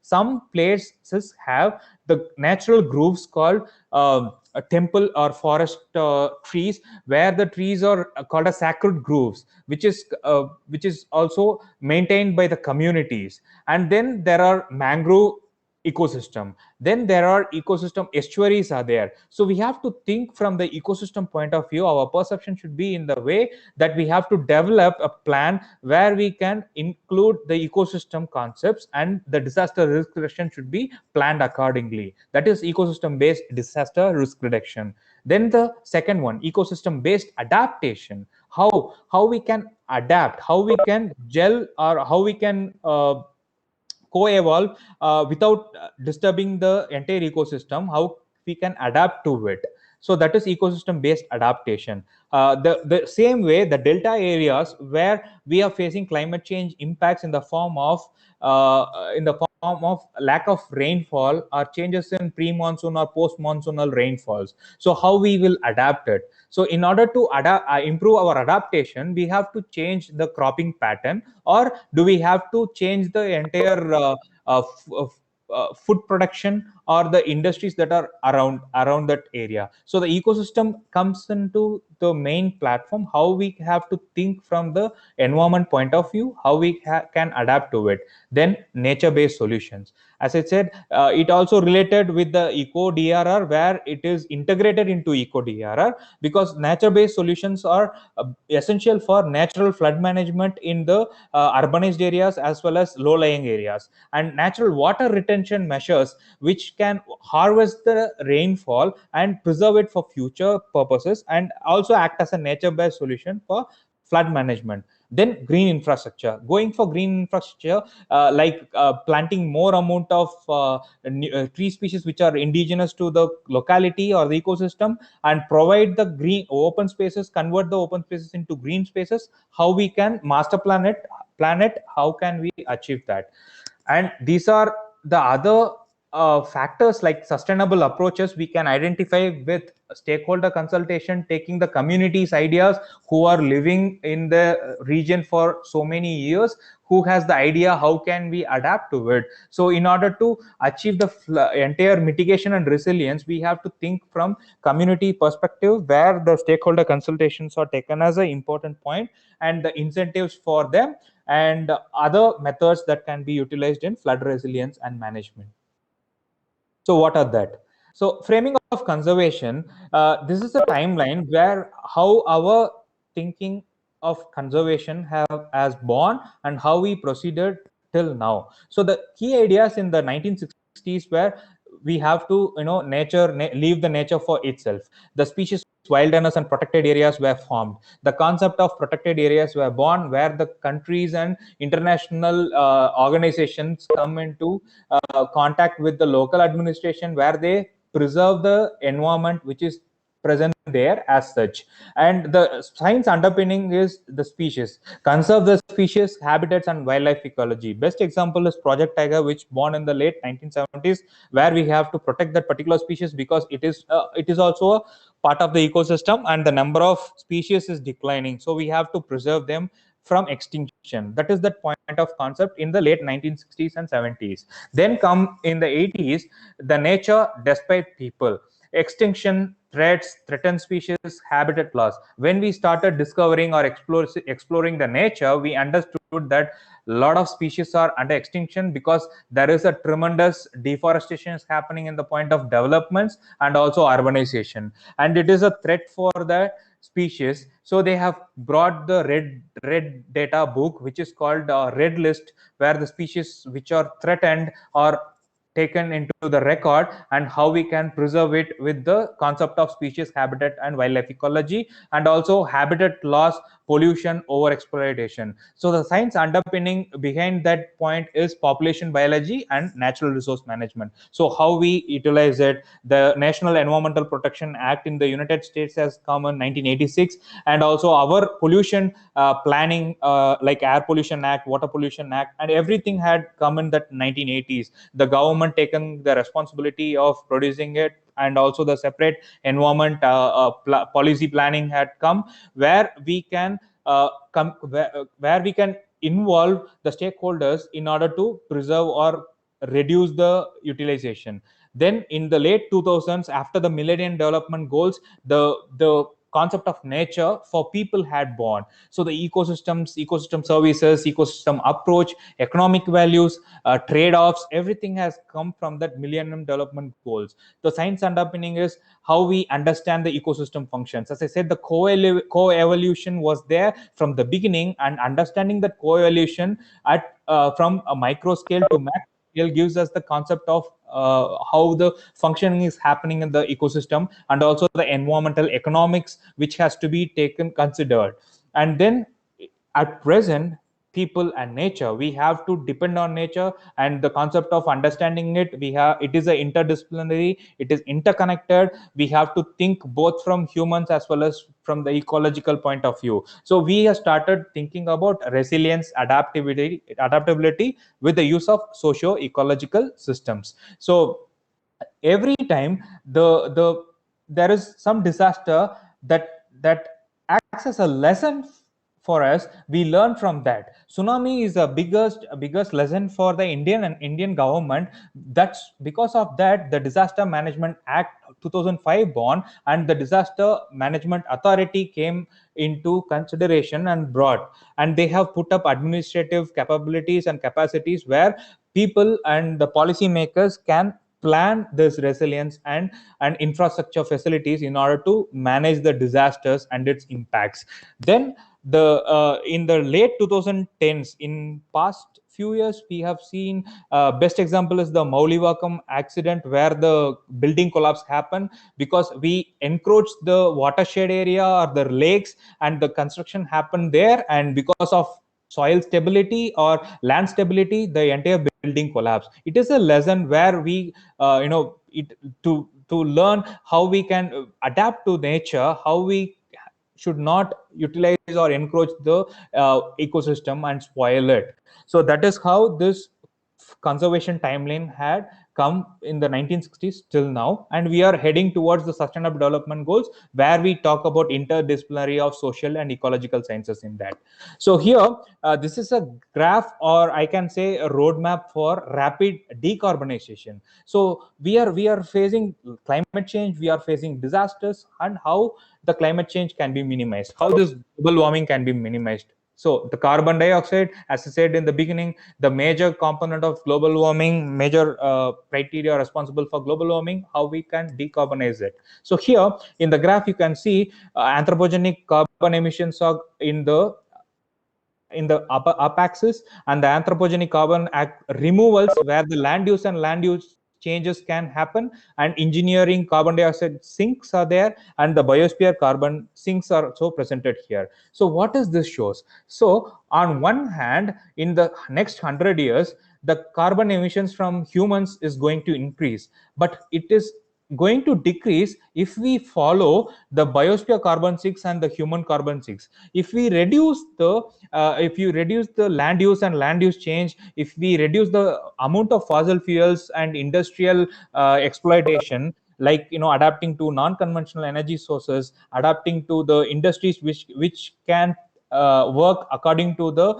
[SPEAKER 3] Some places have the natural grooves called a temple or forest trees, where the trees are called as sacred grooves, which is also maintained by the communities. And then there are mangrove ecosystem, then there are ecosystem estuaries are there. So we have to think from the ecosystem point of view. Our perception should be in the way that we have to develop a plan where we can include the ecosystem concepts, and the disaster risk reduction should be planned accordingly. That is ecosystem based disaster risk reduction. Then the second one, ecosystem based adaptation. How we can adapt, how we can gel, or how we can co-evolve without disturbing the entire ecosystem, how we can adapt to it. So that is ecosystem based adaptation. The same way, the delta areas where we are facing climate change impacts in the form of lack of rainfall, or changes in pre-monsoon or post-monsoonal rainfalls. So how we will adapt it? So in order to improve our adaptation, we have to change the cropping pattern, or do we have to change the entire food production or the industries that are around that area? So the ecosystem comes into the main platform, how we have to think from the environment point of view, how we can adapt to it. Then nature based solutions, as I said, it also related with the eco DRR, where it is integrated into eco DRR, because nature based solutions are essential for natural flood management in the urbanized areas as well as low lying areas, and natural water retention measures which can harvest the rainfall and preserve it for future purposes, and also act as a nature based solution for flood management. Then green infrastructure, going for green infrastructure, like planting more amount of tree species which are indigenous to the locality or the ecosystem, and provide the green open spaces, convert the open spaces into green spaces. How we can master planet, how can we achieve that? And these are the other factors like sustainable approaches we can identify with stakeholder consultation, taking the community's ideas who are living in the region for so many years, who has the idea how can we adapt to it. So in order to achieve the entire mitigation and resilience, we have to think from community perspective, where the stakeholder consultations are taken as an important point, and the incentives for them, and other methods that can be utilized in flood resilience and management. So what are that? So framing of conservation, this is a timeline where how our thinking of conservation has born and how we proceeded till now. So the key ideas in the 1960s were, we have to leave the nature for itself. The species wilderness and protected areas were formed. The concept of protected areas were born, where the countries and international organizations come into contact with the local administration, where they preserve the environment which is present there as such. And the science underpinning is the species, conserve the species, habitats, and wildlife ecology. Best example is Project Tiger, which born in the late 1970s, where we have to protect that particular species because it is also a part of the ecosystem, and the number of species is declining, so we have to preserve them from extinction. That is the point of concept in the late 1960s and 70s. Then come in the 80s, the nature despite people, extinction, threats, threatened species, habitat loss. When we started discovering or exploring the nature, we understood that a lot of species are under extinction because there is a tremendous deforestation is happening in the point of developments and also urbanization, and it is a threat for the species. So they have brought the red data book, which is called red list, where the species which are threatened are taken into the record, and how we can preserve it with the concept of species, habitat, and wildlife ecology, and also habitat loss, pollution, over exploitation. So the science underpinning behind that point is population biology and natural resource management. So how we utilize it. The National Environmental Protection Act in the United States has come in 1986, and also our pollution planning, like Air Pollution Act, Water Pollution Act, and everything had come in that 1980s. The government taken the responsibility of producing it, and also the separate environment policy planning had come, where we can where we can involve the stakeholders in order to preserve or reduce the utilization. Then in the late 2000s, after the Millennium Development Goals, the concept of nature for people had born. So the ecosystem services, ecosystem approach, economic values, trade-offs, everything has come from that Millennium Development Goals. The science underpinning is how we understand the ecosystem functions. As I said, the co-evolution was there from the beginning, and understanding that co-evolution at from a micro scale to macro scale gives us the concept of how the functioning is happening in the ecosystem, and also the environmental economics which has to be taken considered. And then at present, people and nature, we have to depend on nature, and the concept of understanding it, we have, it is a interdisciplinary, it is interconnected. We have to think both from humans as well as from the ecological point of view. So we have started thinking about resilience, adaptability with the use of socio-ecological systems. So every time there is some disaster that acts as a lesson for us, we learn from that. Tsunami is the biggest lesson for the Indian government. That's because of that the Disaster Management Act 2005 born, and the Disaster Management Authority came into consideration and brought, and they have put up administrative capabilities and capacities where people and the policymakers can plan this resilience and infrastructure facilities in order to manage the disasters and its impacts. Then the in the late 2010s, in past few years, we have seen best example is the Maulivakkam accident, where the building collapse happened because we encroached the watershed area or the lakes, and the construction happened there, and because of soil stability or land stability, the entire building collapse. It is a lesson where we it to learn how we can adapt to nature, how we should not utilize or encroach the ecosystem and spoil it. So that is how this conservation timeline had come in the 1960s till now, and we are heading towards the sustainable development goals, where we talk about interdisciplinary of social and ecological sciences in that. So here, this is a graph, or I can say a roadmap for rapid decarbonization. So we are facing climate change, we are facing disasters, and how the climate change can be minimized, how this global warming can be minimized. So the carbon dioxide, as I said in the beginning, the major component of global warming, major criteria responsible for global warming, how we can decarbonize it. So here in the graph, you can see anthropogenic carbon emissions are in the up axis, and the anthropogenic carbon removals, where the land use and land use changes can happen, and engineering carbon dioxide sinks are there, and the biosphere carbon sinks are also presented here. So what does this shows? So on one hand, in the next 100 years, the carbon emissions from humans is going to increase, but it is going to decrease if we follow the biosphere carbon sinks and the human carbon sinks. If we reduce the if you reduce the land use and land use change, if we reduce the amount of fossil fuels and industrial exploitation, like adapting to non-conventional energy sources, adapting to the industries which can work according to the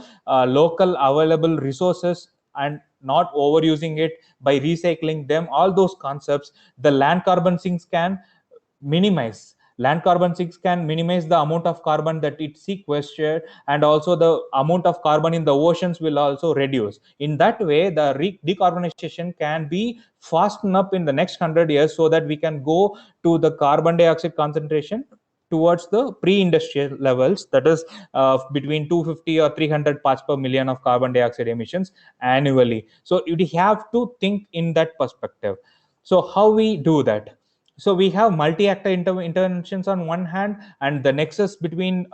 [SPEAKER 3] local available resources, and not overusing it by recycling them, all those concepts, the land carbon sinks can minimize. Land carbon sinks can minimize the amount of carbon that it sequestered, and also the amount of carbon in the oceans will also reduce. In that way, the decarbonization can be fastened up in the next 100 years, so that we can go to the carbon dioxide concentration towards the pre-industrial levels, that is between 250 or 300 parts per million of carbon dioxide emissions annually. So you have to think in that perspective. So how we do that? So we have multi-actor interventions on one hand, and the nexus between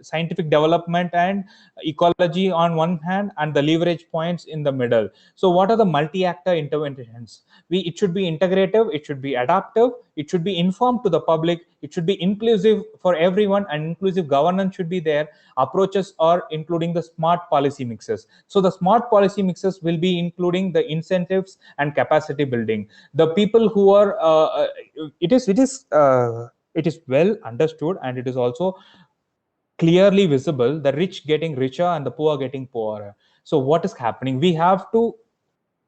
[SPEAKER 3] scientific development and ecology on one hand, and the leverage points in the middle. So what are the multi-actor interventions? It should be integrative, it should be adaptive, it should be informed to the public, it should be inclusive for everyone, and inclusive governance should be there. Approaches are including the smart policy mixes. So the smart policy mixes will be including the incentives and capacity building. The people who are it is well understood, and it is also clearly visible, the rich getting richer and the poor getting poorer. So what is happening? We have to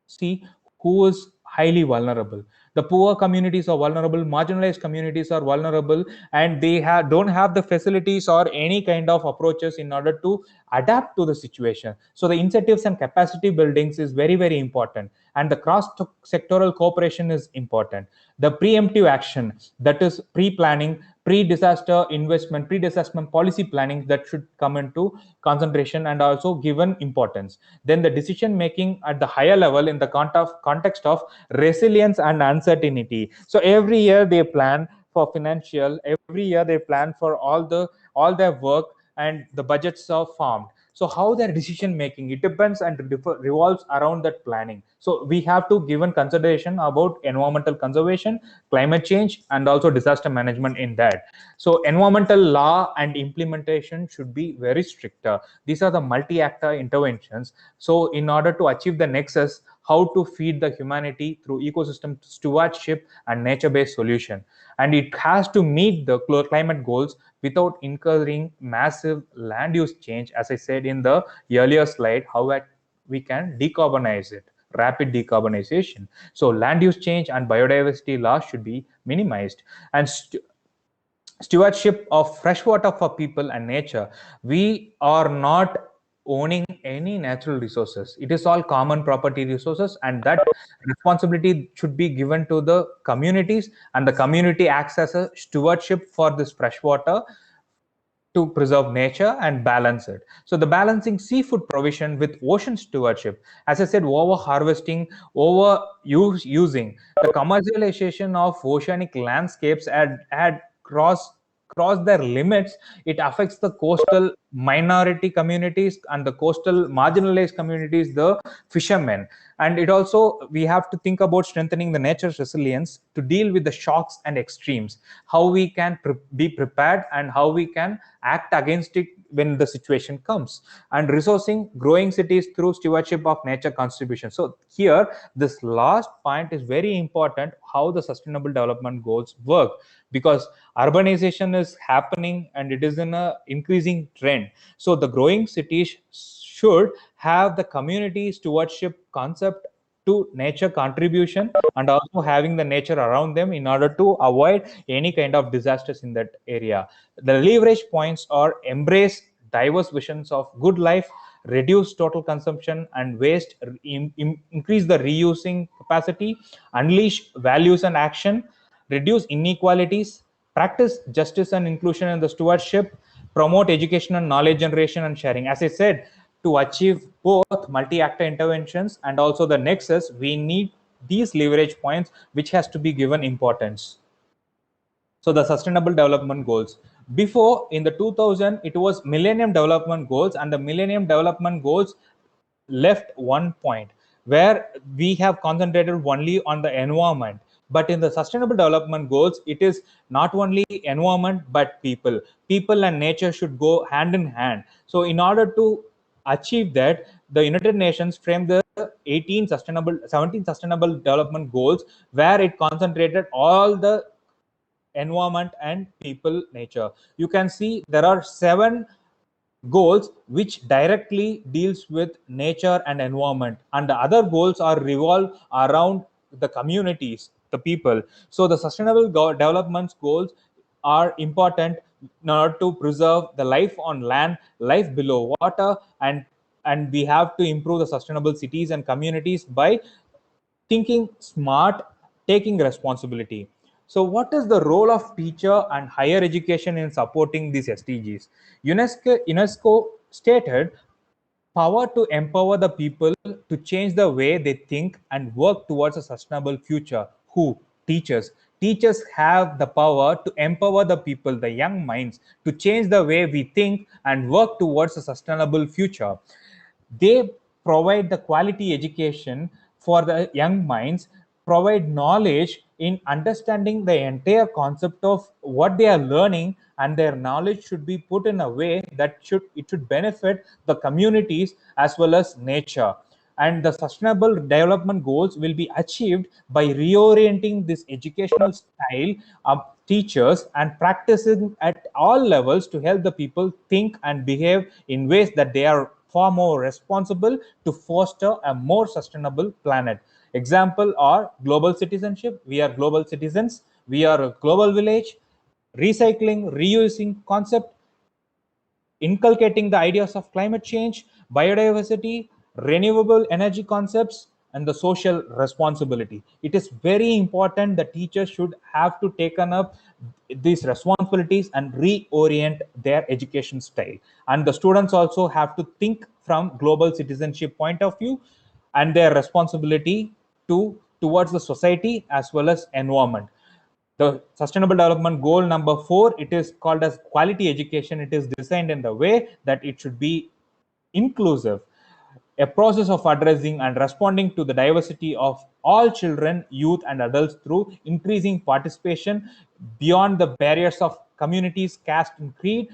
[SPEAKER 3] see who is highly vulnerable. The poor communities are vulnerable, marginalized communities are vulnerable, and they don't have the facilities or any kind of approaches in order to adapt to the situation. So the incentives and capacity buildings is very, very important, and the cross sectoral cooperation is important. The preemptive action, that is pre-planning, pre-disaster investment, pre-disaster policy planning, that should come into concentration and also given importance. Then the decision making at the higher level in the context of resilience and uncertainty. So every year they plan for financial, every year they plan for all their work, and the budgets are formed. So how their decision making, it depends and revolves around that planning. So we have to give consideration about environmental conservation, climate change, and also disaster management in that. So environmental law and implementation should be very stricter. These are the multi-actor interventions. So in order to achieve the nexus, how to feed the humanity through ecosystem stewardship and nature-based solution, and it has to meet the climate goals without incurring massive land use change, as I said in the earlier slide, how we can decarbonize it, rapid decarbonization. So land use change and biodiversity loss should be minimized, and stewardship of freshwater for people and nature. We are not owning any natural resources. It is all common property resources, and that responsibility should be given to the communities, and the community acts as a stewardship for this freshwater to preserve nature and balance it. So the balancing seafood provision with ocean stewardship, as I said, over harvesting, over using, the commercialization of oceanic landscapes had crossed their limits. It affects the coastal minority communities and the coastal marginalized communities, the fishermen. And it also, we have to think about strengthening the nature's resilience to deal with the shocks and extremes, how we can be prepared and how we can act against it when the situation comes, and resourcing growing cities through stewardship of nature contribution. So here, this last point is very important, how the sustainable development goals work, because urbanization is happening and it is in a increasing trend. So the growing cities should have the community stewardship concept to nature contribution, and also having the nature around them in order to avoid any kind of disasters in that area. The leverage points are embrace diverse visions of good life, reduce total consumption and waste, increase the reusing capacity, unleash values and action, reduce inequalities, practice justice and inclusion in the stewardship, promote education and knowledge generation and sharing. As I said, to achieve both multi-actor interventions and also the nexus, we need these leverage points which has to be given importance. So the sustainable development goals, before in the 2000 it was millennium development goals, and the millennium development goals left one point where we have concentrated only on the environment. But in the sustainable development goals, it is not only environment but people and nature should go hand in hand. So in order to achieve that, the United Nations framed the 17 sustainable development goals, where it concentrated all the environment and people nature. You can see there are 7 goals which directly deals with nature and environment, and the other goals are revolve around the communities, the people. So the sustainable development goals are important in order to preserve the life on land, life below water, and we have to improve the sustainable cities and communities by thinking smart, taking responsibility. So what is the role of teacher and higher education in supporting these SDGs? UNESCO stated power to empower the people to change the way they think and work towards a sustainable future. Who? Teachers. Teachers have the power to empower the people, the young minds, to change the way we think and work towards a sustainable future. They provide the quality education for the young minds, provide knowledge in understanding the entire concept of what they are learning, and their knowledge should be put in a way that should benefit the communities as well as nature. And the sustainable development goals will be achieved by reorienting this educational style of teachers and practicing at all levels to help the people think and behave in ways that they are far more responsible to foster a more sustainable planet. Example are global citizenship. We are global citizens. We are a global village. Recycling, reusing concept, inculcating the ideas of climate change, biodiversity, renewable energy concepts, and the social responsibility. It is very important that teachers should have to take up these responsibilities and reorient their education style. And the students also have to think from global citizenship point of view and their responsibility towards the society as well as environment. The sustainable development goal number 4, it is called as quality education. It is designed in the way that it should be inclusive, a process of addressing and responding to the diversity of all children, youth and adults through increasing participation beyond the barriers of communities, caste and creed,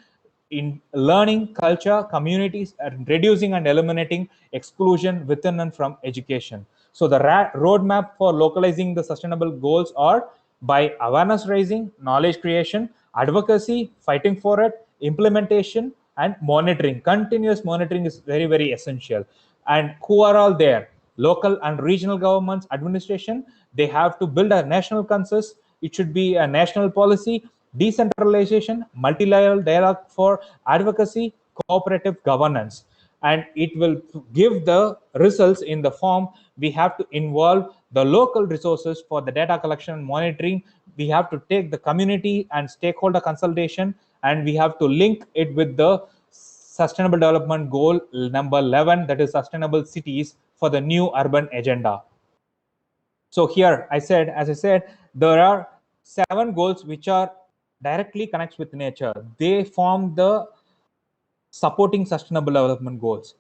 [SPEAKER 3] in learning, culture, communities, and reducing and eliminating exclusion within and from education. So the roadmap for localizing the sustainable goals are by awareness raising, knowledge creation, advocacy, fighting for it, implementation, and monitoring. Continuous monitoring is very, very essential. And who are all there? Local and regional governments, administration, they have to build a national consensus. It should be a national policy, decentralization, multi-layeral dialogue for advocacy, cooperative governance. And it will give the results in the form we have to involve the local resources for the data collection and monitoring. We have to take the community and stakeholder consultation, and we have to link it with the sustainable development goal number 11, that is sustainable cities for the new urban agenda. So here as I said, there are 7 goals which are directly connects with nature. They form the supporting sustainable development goals.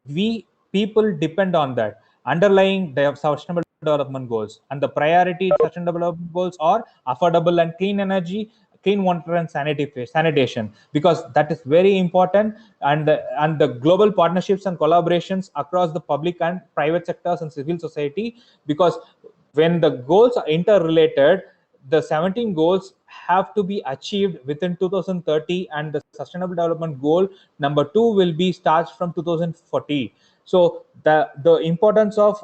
[SPEAKER 3] We people depend on that. underlying sustainable development goals. And the priority sustainable development goals are affordable and clean energy, clean water and sanitation, because that is very important. And the global partnerships and collaborations across the public and private sectors and civil society, because when the goals are interrelated, the 17 goals have to be achieved within 2030, and the sustainable development goal number 2 will be starts from 2040. So the importance of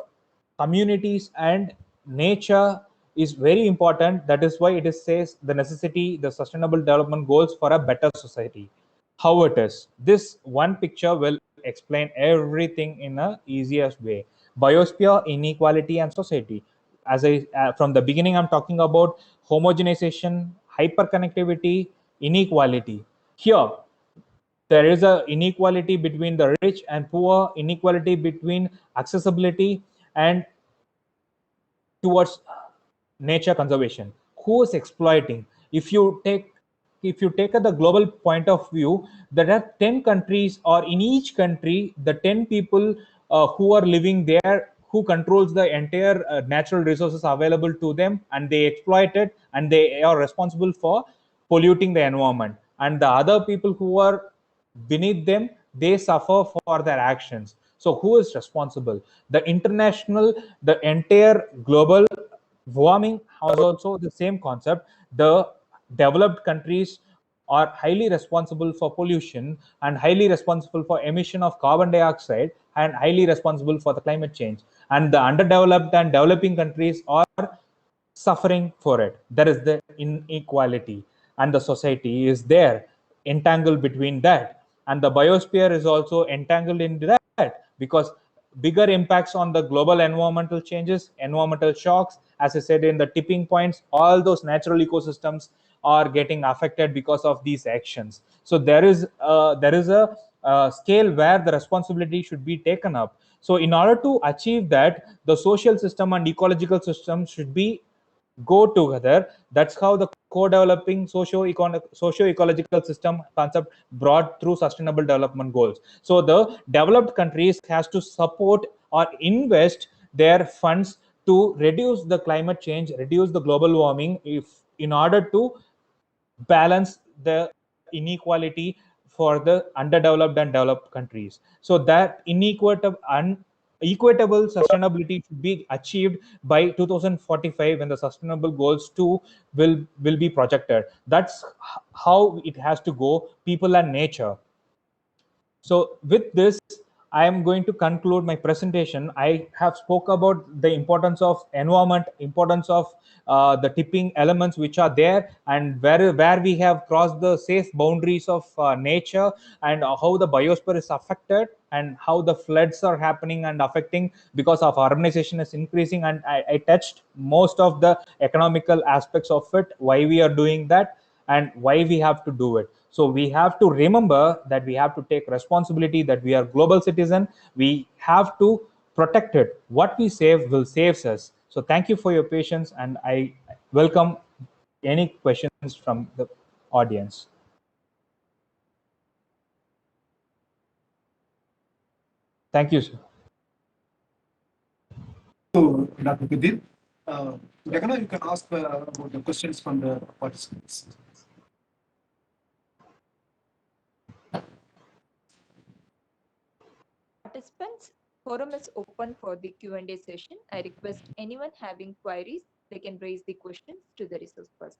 [SPEAKER 3] communities and nature is very important. That is why it is says the necessity, the sustainable development goals for a better society. How it is, this one picture will explain everything in a easiest way. Biosphere, inequality and society. As I from the beginning, I'm talking about homogenization, hyperconnectivity, inequality. Here there is a inequality between the rich and poor, inequality between accessibility and towards nature conservation. Who is exploiting? If you take the global point of view, there are 10 countries, or in each country the 10 people who are living there, who controls the entire natural resources available to them, and they exploit it, and they are responsible for polluting the environment. And the other people who are beneath them, they suffer for their actions. So who is responsible? The international, the entire global warming has also the same concept. The developed countries are highly responsible for pollution, and highly responsible for emission of carbon dioxide, and highly responsible for the climate change. And the underdeveloped and developing countries are suffering for it. There is the inequality, and the society is there entangled between that. And the biosphere is also entangled in that, because bigger impacts on the global environmental changes, environmental shocks, as I said, in the tipping points, all those natural ecosystems are getting affected because of these actions. So there is a scale where the responsibility should be taken up. So in order to achieve that, the social system and ecological system should be go together. That's how the co-developing socio-ecological system concept brought through sustainable development goals. So the developed countries has to support or invest their funds to reduce the climate change, reduce the global warming, if in order to balance the inequality for the underdeveloped and developed countries. So that equitable sustainability should be achieved by 2045, when the sustainable goals 2 will be projected. That's how it has to go, people and nature. So with this, I am going to conclude my presentation. I have spoke about the importance of environment, importance of the tipping elements which are there, and where we have crossed the safe boundaries of nature, and how the biosphere is affected, and how the floods are happening and affecting because of urbanization is increasing. And I touched most of the economical aspects of it, why we are doing that and why we have to do it. So we have to remember that we have to take responsibility, that we are global citizen. We have to protect it. What we save will save us. So thank you for your patience, and I welcome any questions from the audience. Thank you, sir.
[SPEAKER 2] So, Dr. Pradeep, Gagana, you can ask about the questions from the participants.
[SPEAKER 1] Participants, forum is open for the Q&A session. I request anyone having queries, they can raise the questions to the resource person.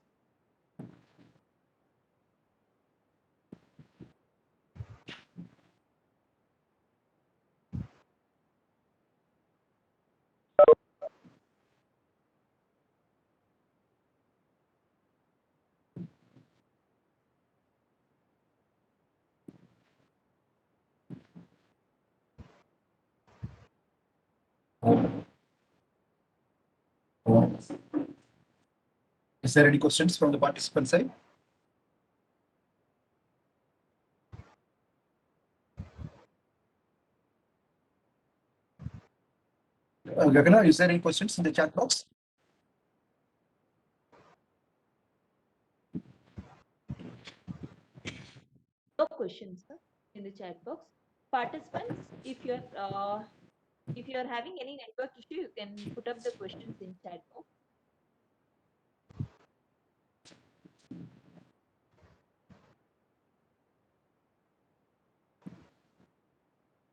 [SPEAKER 2] Is there any questions from the participant side? Gagana, is there any questions in the chat box?
[SPEAKER 1] No questions, sir, in the chat box. Participants, if you're If you are having any network issue, you can put up the questions in chat box.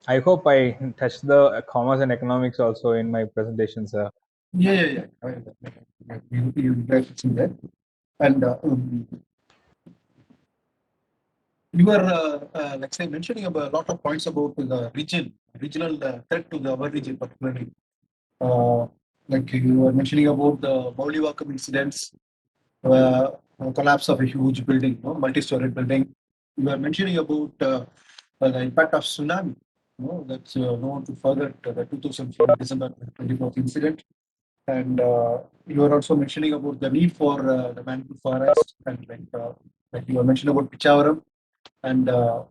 [SPEAKER 3] I hope I touched the commerce and economics also in my presentation, sir.
[SPEAKER 2] Yeah. You guys see that, and you were like say mentioning about a lot of points about the regional threat to our region particularly. Like you were mentioning about the Multiactor incidents, collapse of a huge building, multi-story building. You were mentioning about the impact of tsunami. That's known to further the 2004 December 24th incident. And you were also mentioning about the need for the mangrove forest, and like you were mentioning about Pichavaram, and the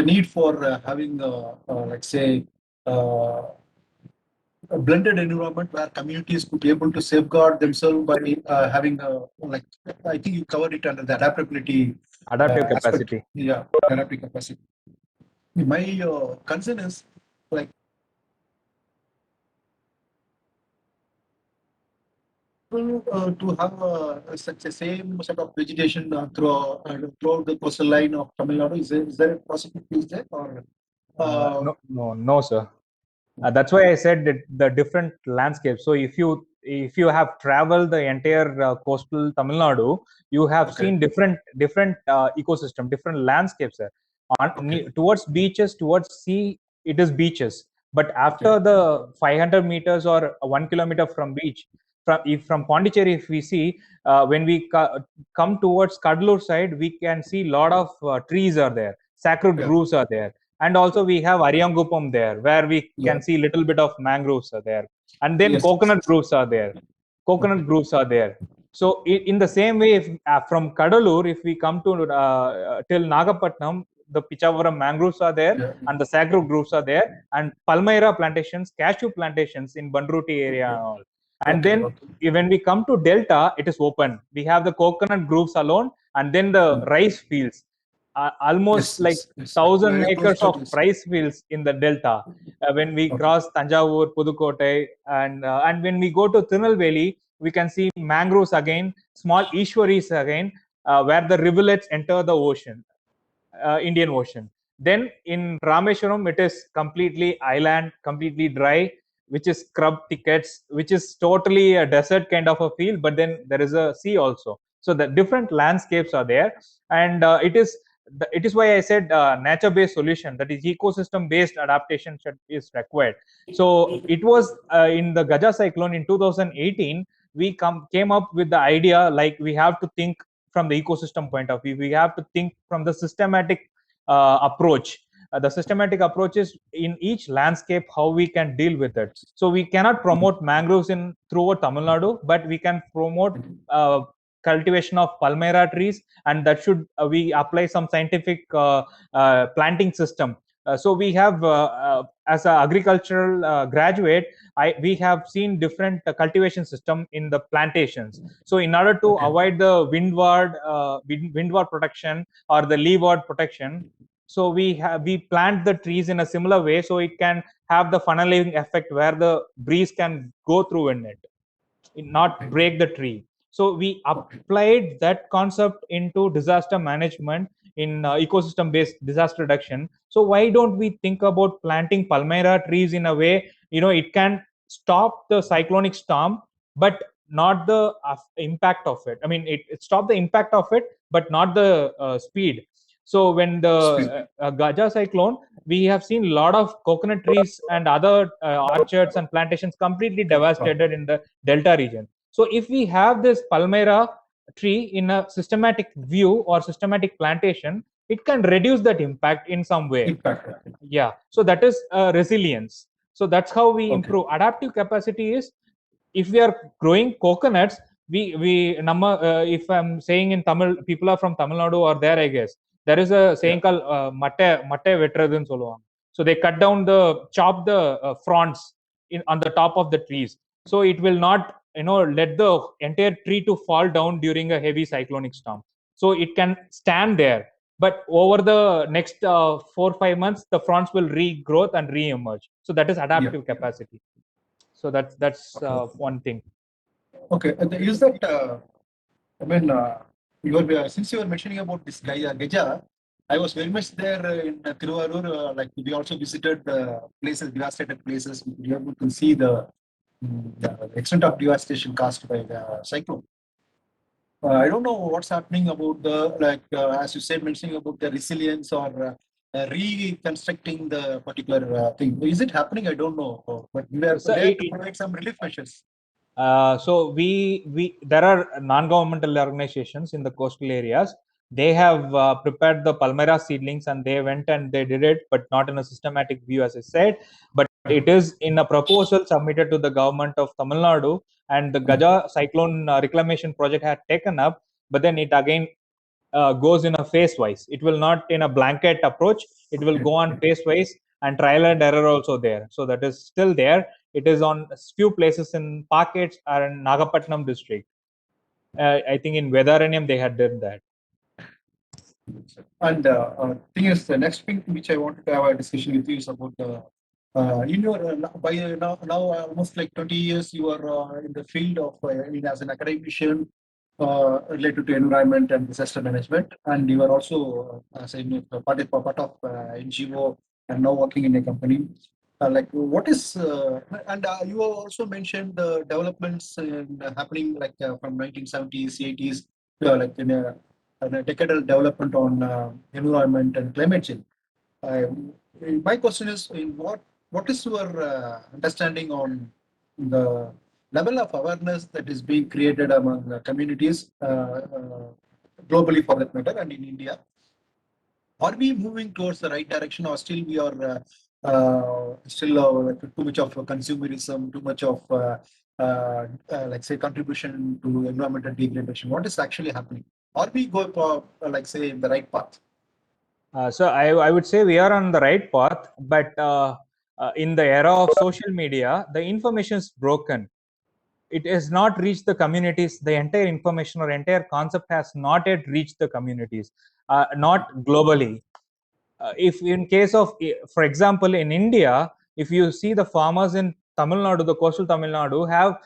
[SPEAKER 2] need for having, like say, uh, a blended environment where communities could be able to safeguard themselves by having, like I think you covered it under the adaptability
[SPEAKER 3] Adaptive
[SPEAKER 2] aspect.
[SPEAKER 3] capacity.
[SPEAKER 2] Yeah, adaptive capacity. My concern is like to have such a same set of vegetation throughout the coastal line of Tamil Nadu. Is there a possibility is there or
[SPEAKER 3] No, sir. That's why I said that the different landscapes. So if you have traveled the entire coastal Tamil Nadu, you have
[SPEAKER 2] okay,
[SPEAKER 3] seen different ecosystem, different landscapes there.
[SPEAKER 2] okay,
[SPEAKER 3] Towards beaches, towards sea, it is beaches. But
[SPEAKER 2] okay,
[SPEAKER 3] after the 500 meters or 1 kilometer from beach, from Pondicherry, if we see when we come towards Kadalur side, we can see lot of trees are there, sacred
[SPEAKER 2] yeah,
[SPEAKER 3] groves are there, and also we have Ariangupam there, where we
[SPEAKER 2] yeah,
[SPEAKER 3] can see little bit of mangroves are there, and then
[SPEAKER 2] yes,
[SPEAKER 3] coconut groves are there.
[SPEAKER 2] okay,
[SPEAKER 3] Coconut groves are there. So in the same way, if from Kadalur, if we come to till Nagapattinam, the Pichavaram mangroves are there,
[SPEAKER 2] yeah,
[SPEAKER 3] and the sacred groves are there, and Palmyra plantations, cashew plantations in Bandruti area
[SPEAKER 2] okay,
[SPEAKER 3] and all. And
[SPEAKER 2] okay,
[SPEAKER 3] then
[SPEAKER 2] okay,
[SPEAKER 3] when we come to Delta, it is open. We have the coconut groves alone, and then the
[SPEAKER 2] mm.
[SPEAKER 3] rice fields, almost like
[SPEAKER 2] Yes,
[SPEAKER 3] thousand
[SPEAKER 2] very close
[SPEAKER 3] acres
[SPEAKER 2] to
[SPEAKER 3] of
[SPEAKER 2] this.
[SPEAKER 3] rice fields in the delta. When we
[SPEAKER 2] Okay,
[SPEAKER 3] cross Tanjavur, Pudukkottai, and when we go to Tirunelveli, we can see mangroves again, small Ishwaris again, where the rivulets enter the ocean, Indian Ocean. Then in Rameshwaram, it is completely island, completely dry, which is scrub thickets, which is totally a desert kind of a feel. But then there is a sea also. So the different landscapes are there, and it is why I said nature-based solution, that is ecosystem-based adaptation is required. So it was in the Gaja cyclone in 2018. We came up with the idea, like we have to think from the ecosystem point of view. We have to think from the systematic approach. The systematic approach is in each landscape how we can deal with it. So we cannot promote mangroves in throughout Tamil Nadu, but we can promote uh, cultivation of palmyra trees, and that should we apply some scientific planting system. So we have, as an agricultural graduate, we have seen different cultivation system in the plantations. So in order to
[SPEAKER 2] okay,
[SPEAKER 3] avoid the windward protection or the leeward protection, so we plant the trees in a similar way, so it can have the funneling effect where the breeze can go through in it, not
[SPEAKER 2] okay,
[SPEAKER 3] break the tree. So we
[SPEAKER 2] okay,
[SPEAKER 3] applied that concept into disaster management in ecosystem based disaster reduction. So why don't we think about planting palmyra trees in a way, it can stop the cyclonic storm, but not the impact of it. I mean, it stop the impact of it, but not the speed. So when the
[SPEAKER 2] speed,
[SPEAKER 3] Gaja cyclone, we have seen a lot of coconut trees and other orchards and plantations completely devastated in the delta region. So if we have this palmyra tree in a systematic view or systematic plantation, it can reduce that impact in some way.
[SPEAKER 2] impact,
[SPEAKER 3] Yeah, so that is resilience. So that's how we
[SPEAKER 2] okay,
[SPEAKER 3] improve adaptive capacity. Is if we are growing coconuts, we if I'm saying in Tamil, people are from Tamil Nadu or there, I guess there is a
[SPEAKER 2] yeah,
[SPEAKER 3] saying called matte வெட்டுறதுன்னு சொல்லுவாங்க. So they cut down chop the fronds on the top of the trees, so it will not let the entire tree to fall down during a heavy cyclonic storm. So it can stand there. but over the next 4-5 months, the fronts will regrowth and re-emerge. So that is adaptive capacity. So that's one thing.
[SPEAKER 2] Okay, is that I mean, since you were mentioning about this guy, Geja, I was very much there in Tiruvarur. Like we also visited the places, devastated places. We were able to see the extent of devastation caused by the cyclone. I don't know what's happening about as you said, mentioning about the resilience or reconstructing the particular thing. Is it happening? I don't know, but we are
[SPEAKER 3] So
[SPEAKER 2] there to provide some relief measures.
[SPEAKER 3] So we there are non-governmental organizations in the coastal areas. They have prepared the Palmyra seedlings and they went and they did it, but not in a systematic view, as I said. But it is in a proposal submitted to the government of Tamil Nadu, and the Gaja cyclone reclamation project had taken up, but then it again goes in a phase wise. It will not in a blanket approach. It will go on phase wise, and trial and error also there. So that is still there. It is on a few places in pockets or in Nagapattinam district. I think in Vedaranyam they had did that.
[SPEAKER 2] And thing is, the next thing which I wanted to have a discussion with you is about in your by now almost like 20 years you are in the field of as an academician related to environment and disaster management, and you are also as a part of NGO and now working in a company. Like what is and you have also mentioned the developments happening like from 1970s 80s like in a decadal development on environment and climate change. My question is, what is your understanding on the level of awareness that is being created among communities globally, for that matter, and in India? Are we moving towards the right direction, or still we are still like too much of consumerism, too much of like say contribution to environmental degradation? What is actually happening? Are we going for like say the right path?
[SPEAKER 3] So I would say we are on the right path, but in the era of social media, the information is broken. It has not reached the communities. The entire information or entire concept has not yet reached the communities, not globally. If in case of, for example, in India, if you see the farmers in Tamil Nadu, the coastal Tamil Nadu have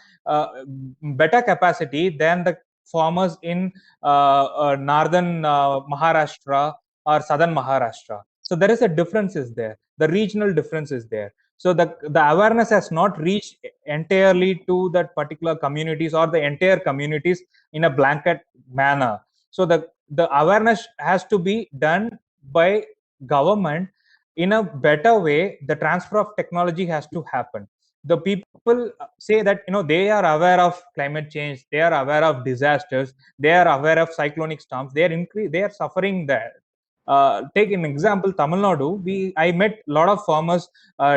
[SPEAKER 3] better capacity than the farmers in northern Maharashtra or southern Maharashtra. So there is a difference is there. The regional difference is there. So the awareness has not reached entirely to that particular communities or the entire communities in a blanket manner. So the awareness has to be done by government in a better way. The transfer of technology has to happen. The people say that they are aware of climate change, they are aware of disasters, they are aware of cyclonic storms, they are suffering that. Take an example, Tamil Nadu. I met a lot of farmers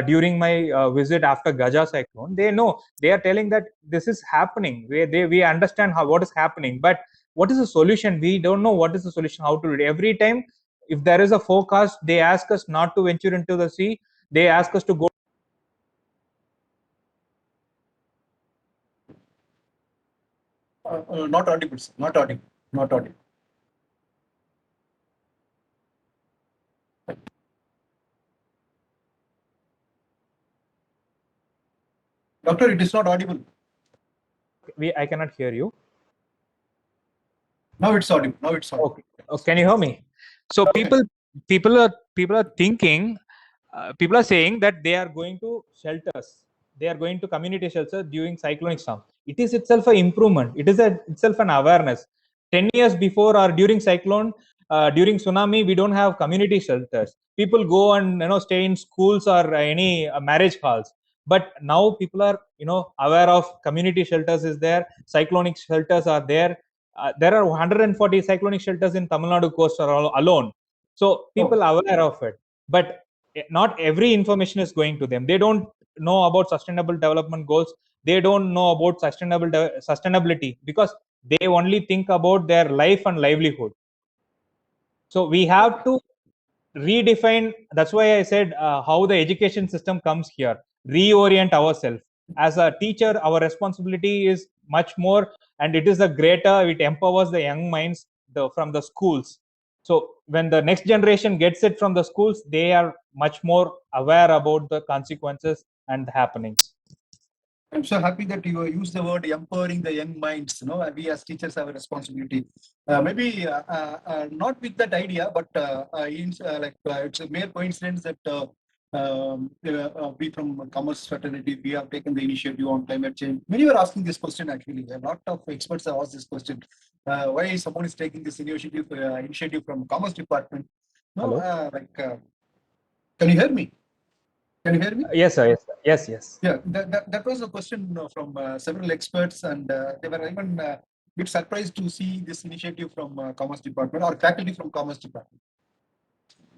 [SPEAKER 3] during my visit after Gaja cyclone. They are telling that this is happening. We understand what is happening, but what is the solution? We don't know what is the solution, how to do it. Every time if there is a forecast, they ask us not to venture into the sea. They ask us to go.
[SPEAKER 2] Not audible, sir. Not audible. Not audible. Doctor, it is not audible.
[SPEAKER 3] I cannot hear you.
[SPEAKER 2] Now it's audible. Now it's audible.
[SPEAKER 3] Okay. Can you hear me? So people are thinking, people are saying that they are going to shelters. They are going to community shelters during cyclonic storm. It is itself an improvement. It is itself an awareness. 10 years before or during cyclone, during tsunami, we don't have community shelters. People go and stay in schools or any marriage halls. But now people are aware of community shelters is there. Cyclonic shelters are there. There are 140 cyclonic shelters in Tamil Nadu coast alone. So people are aware of it, but not every information is going to them. They don't know about sustainable development goals. They don't know about sustainability because they only think about their life and livelihood. So we have to redefine. That's why I said how the education system comes here. Reorient ourselves. As a teacher, our responsibility is much more, and it is a greater. It empowers the young minds from the schools. So when the next generation gets it from the schools, they are much more aware about the consequences and the happenings.
[SPEAKER 2] I'm so happy that you use the word empowering the young minds. We as teachers have a responsibility. Maybe not with that idea, but it's a mere coincidence that we from commerce fraternity, we have taken the initiative on climate change. Many were asking this question actually. A lot of experts have asked this question. Why someone is taking this initiative from commerce department? No,
[SPEAKER 3] Hello?
[SPEAKER 2] can you hear me? Can you hear me?
[SPEAKER 3] Yes, sir. Yes, sir. Yes, yes.
[SPEAKER 2] Yeah, that was a question from several experts, and they were even a bit surprised to see this initiative from Commerce Department or faculty from Commerce Department.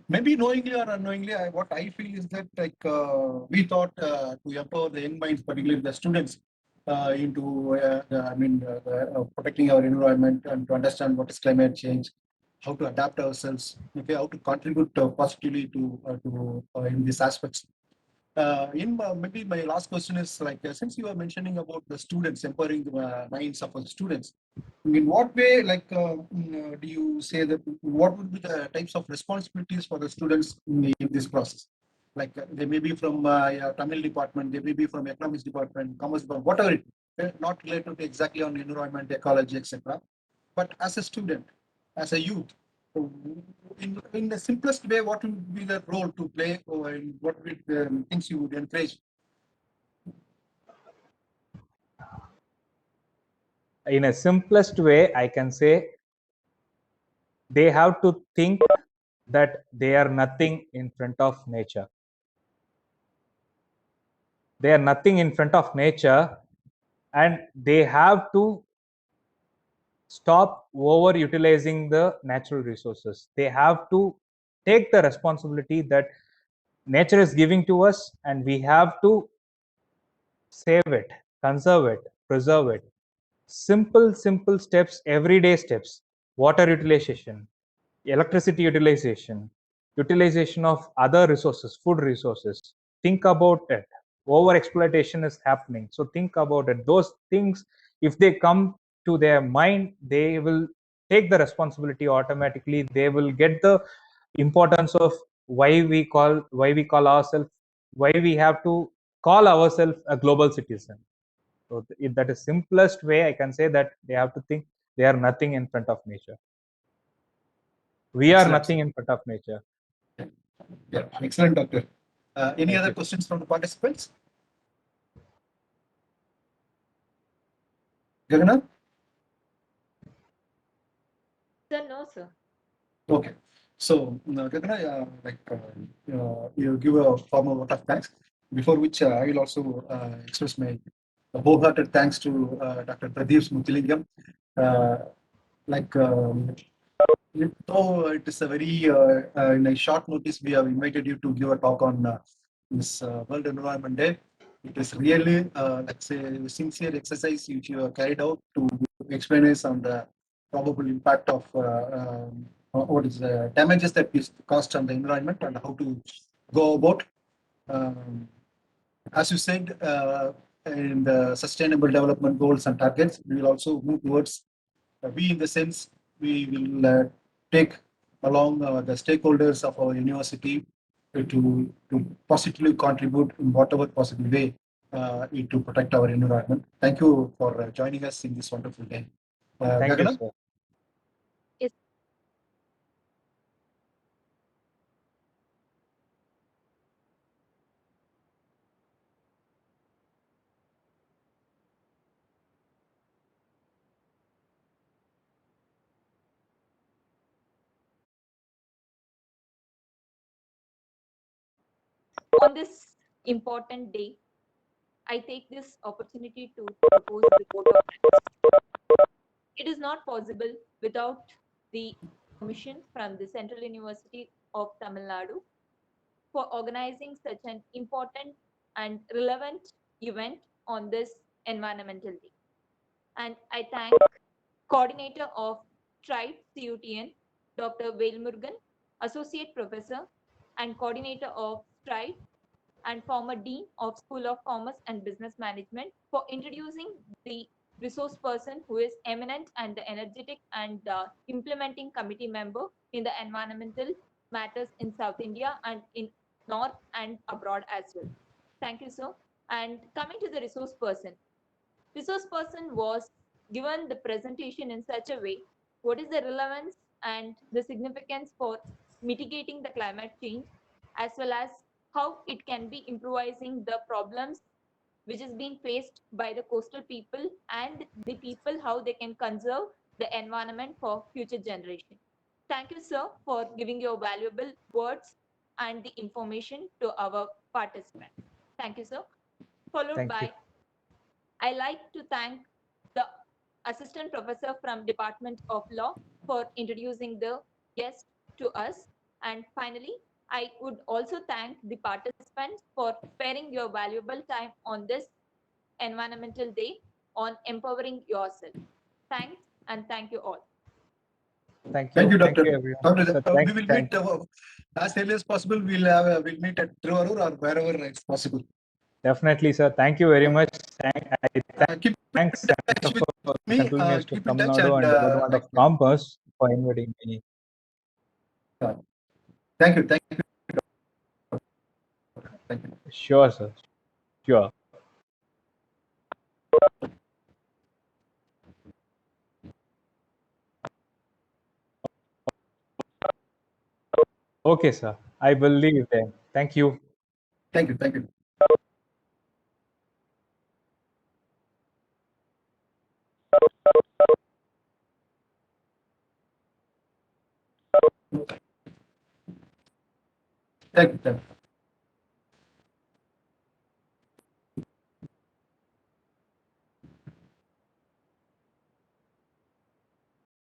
[SPEAKER 2] Maybe knowingly or unknowingly, what I feel is that we thought to empower the young minds, particularly the students, into protecting our environment and to understand what is climate change, how to adapt ourselves, okay, how to contribute positively to in these aspects. Maybe my last question is like, since you are mentioning about the students, empowering the minds of the students, in what way, do you say that what would be the types of responsibilities for the students in this process? Like they may be from Tamil department, they may be from economics department, commerce department, whatever it is, not related to exactly on environment, ecology, etc. But as a student, as a youth, in the simplest way, what would be the role to play, or what would be the things you would encourage?
[SPEAKER 3] In a simplest way, I can say they have to think that they are nothing in front of nature. They are nothing in front of nature, and they have to stop overutilizing the natural resources. They have to take the responsibility that nature is giving to us, and we have to save it, conserve it, preserve it. Simple steps, everyday steps. Water utilization, electricity utilization, utilization of other resources, food resources. Think about it. Over exploitation is happening. So think about it. Those things, if they come to their mind, they will take the responsibility automatically. They will get the importance of why we call ourselves, why we have to call ourselves a global citizen. So if that is simplest way, I can say that they have to think they are nothing in front of nature. We are
[SPEAKER 2] Excellent.
[SPEAKER 3] nothing in front of nature.
[SPEAKER 2] Yeah, excellent, doctor. Any
[SPEAKER 3] Thank
[SPEAKER 2] other
[SPEAKER 3] you.
[SPEAKER 2] questions from the participants? Jagannath?
[SPEAKER 1] Sir, no, sir.
[SPEAKER 2] Okay. So, Gaganna, you give a formal vote of thanks, before which I will also express my wholehearted thanks to Dr. Pradheeps Muthulingam. Uh, like, though it is a very, in a short notice, we have invited you to give a talk on this World Environment Day. It is really, let's say, a sincere exercise which you have carried out to explain us on the probable impact of what is the damages that is caused on the environment and how to go about. Um, as you said, in the Sustainable Development Goals and Targets, we will also move towards we, in the sense, we will take along the stakeholders of our university to positively contribute in whatever possible way to protect our environment. Thank you for joining us in this wonderful day.
[SPEAKER 3] Thank you,
[SPEAKER 2] Gaganam?
[SPEAKER 3] sir.
[SPEAKER 1] On this important day, I take this opportunity to propose the vote of thanks. It is not possible without the permission from the Central University of Tamil Nadu for organizing such an important and relevant event on this environmental day. And I thank coordinator of TRIBE CUTN, Dr. Velmurugan, associate professor and coordinator of TRIBE and former dean of School of Commerce and Business Management for introducing the resource person who is eminent and energetic and implementing committee member in the environmental matters in South India and in North and abroad as well. Thank you, sir. And coming to the resource person was given the presentation in such a way what is the relevance and the significance for mitigating the climate change, as well as how it can be improvising the problems which is being faced by the coastal people and the people, how they can conserve the environment for future generation. Thank you, sir, for giving your valuable words and the information to our participants. Thank you, sir. Followed
[SPEAKER 3] Thank you.
[SPEAKER 1] by, I like to thank the assistant professor from Department of Law for introducing the guest to us. And finally, I would also thank the participants for sparing your valuable time on this Environmental Day on empowering yourself. Thanks and thank you all.
[SPEAKER 3] Thank
[SPEAKER 2] Thank
[SPEAKER 3] you.
[SPEAKER 2] you,
[SPEAKER 3] Thank
[SPEAKER 2] Doctor.
[SPEAKER 3] you, everyone.
[SPEAKER 2] Doctor,
[SPEAKER 3] So
[SPEAKER 2] we will meet as early as possible. We'll meet at Trivandrum or wherever it's possible.
[SPEAKER 3] definitely, sir. Thank you very much.
[SPEAKER 2] Keep
[SPEAKER 3] Thanks,
[SPEAKER 2] in touch
[SPEAKER 3] Center
[SPEAKER 2] with
[SPEAKER 3] for
[SPEAKER 2] me.
[SPEAKER 3] Central University of
[SPEAKER 2] Keep in
[SPEAKER 3] Tamil
[SPEAKER 2] touch
[SPEAKER 3] Nadu
[SPEAKER 2] and
[SPEAKER 3] and Department of Commerce for inviting me.
[SPEAKER 2] thank you. Thank you. Thank you.
[SPEAKER 3] Sure, sir. Sure. Okay, sir. I will leave there. Thank you.
[SPEAKER 2] Thank you. Thank you. Thank you.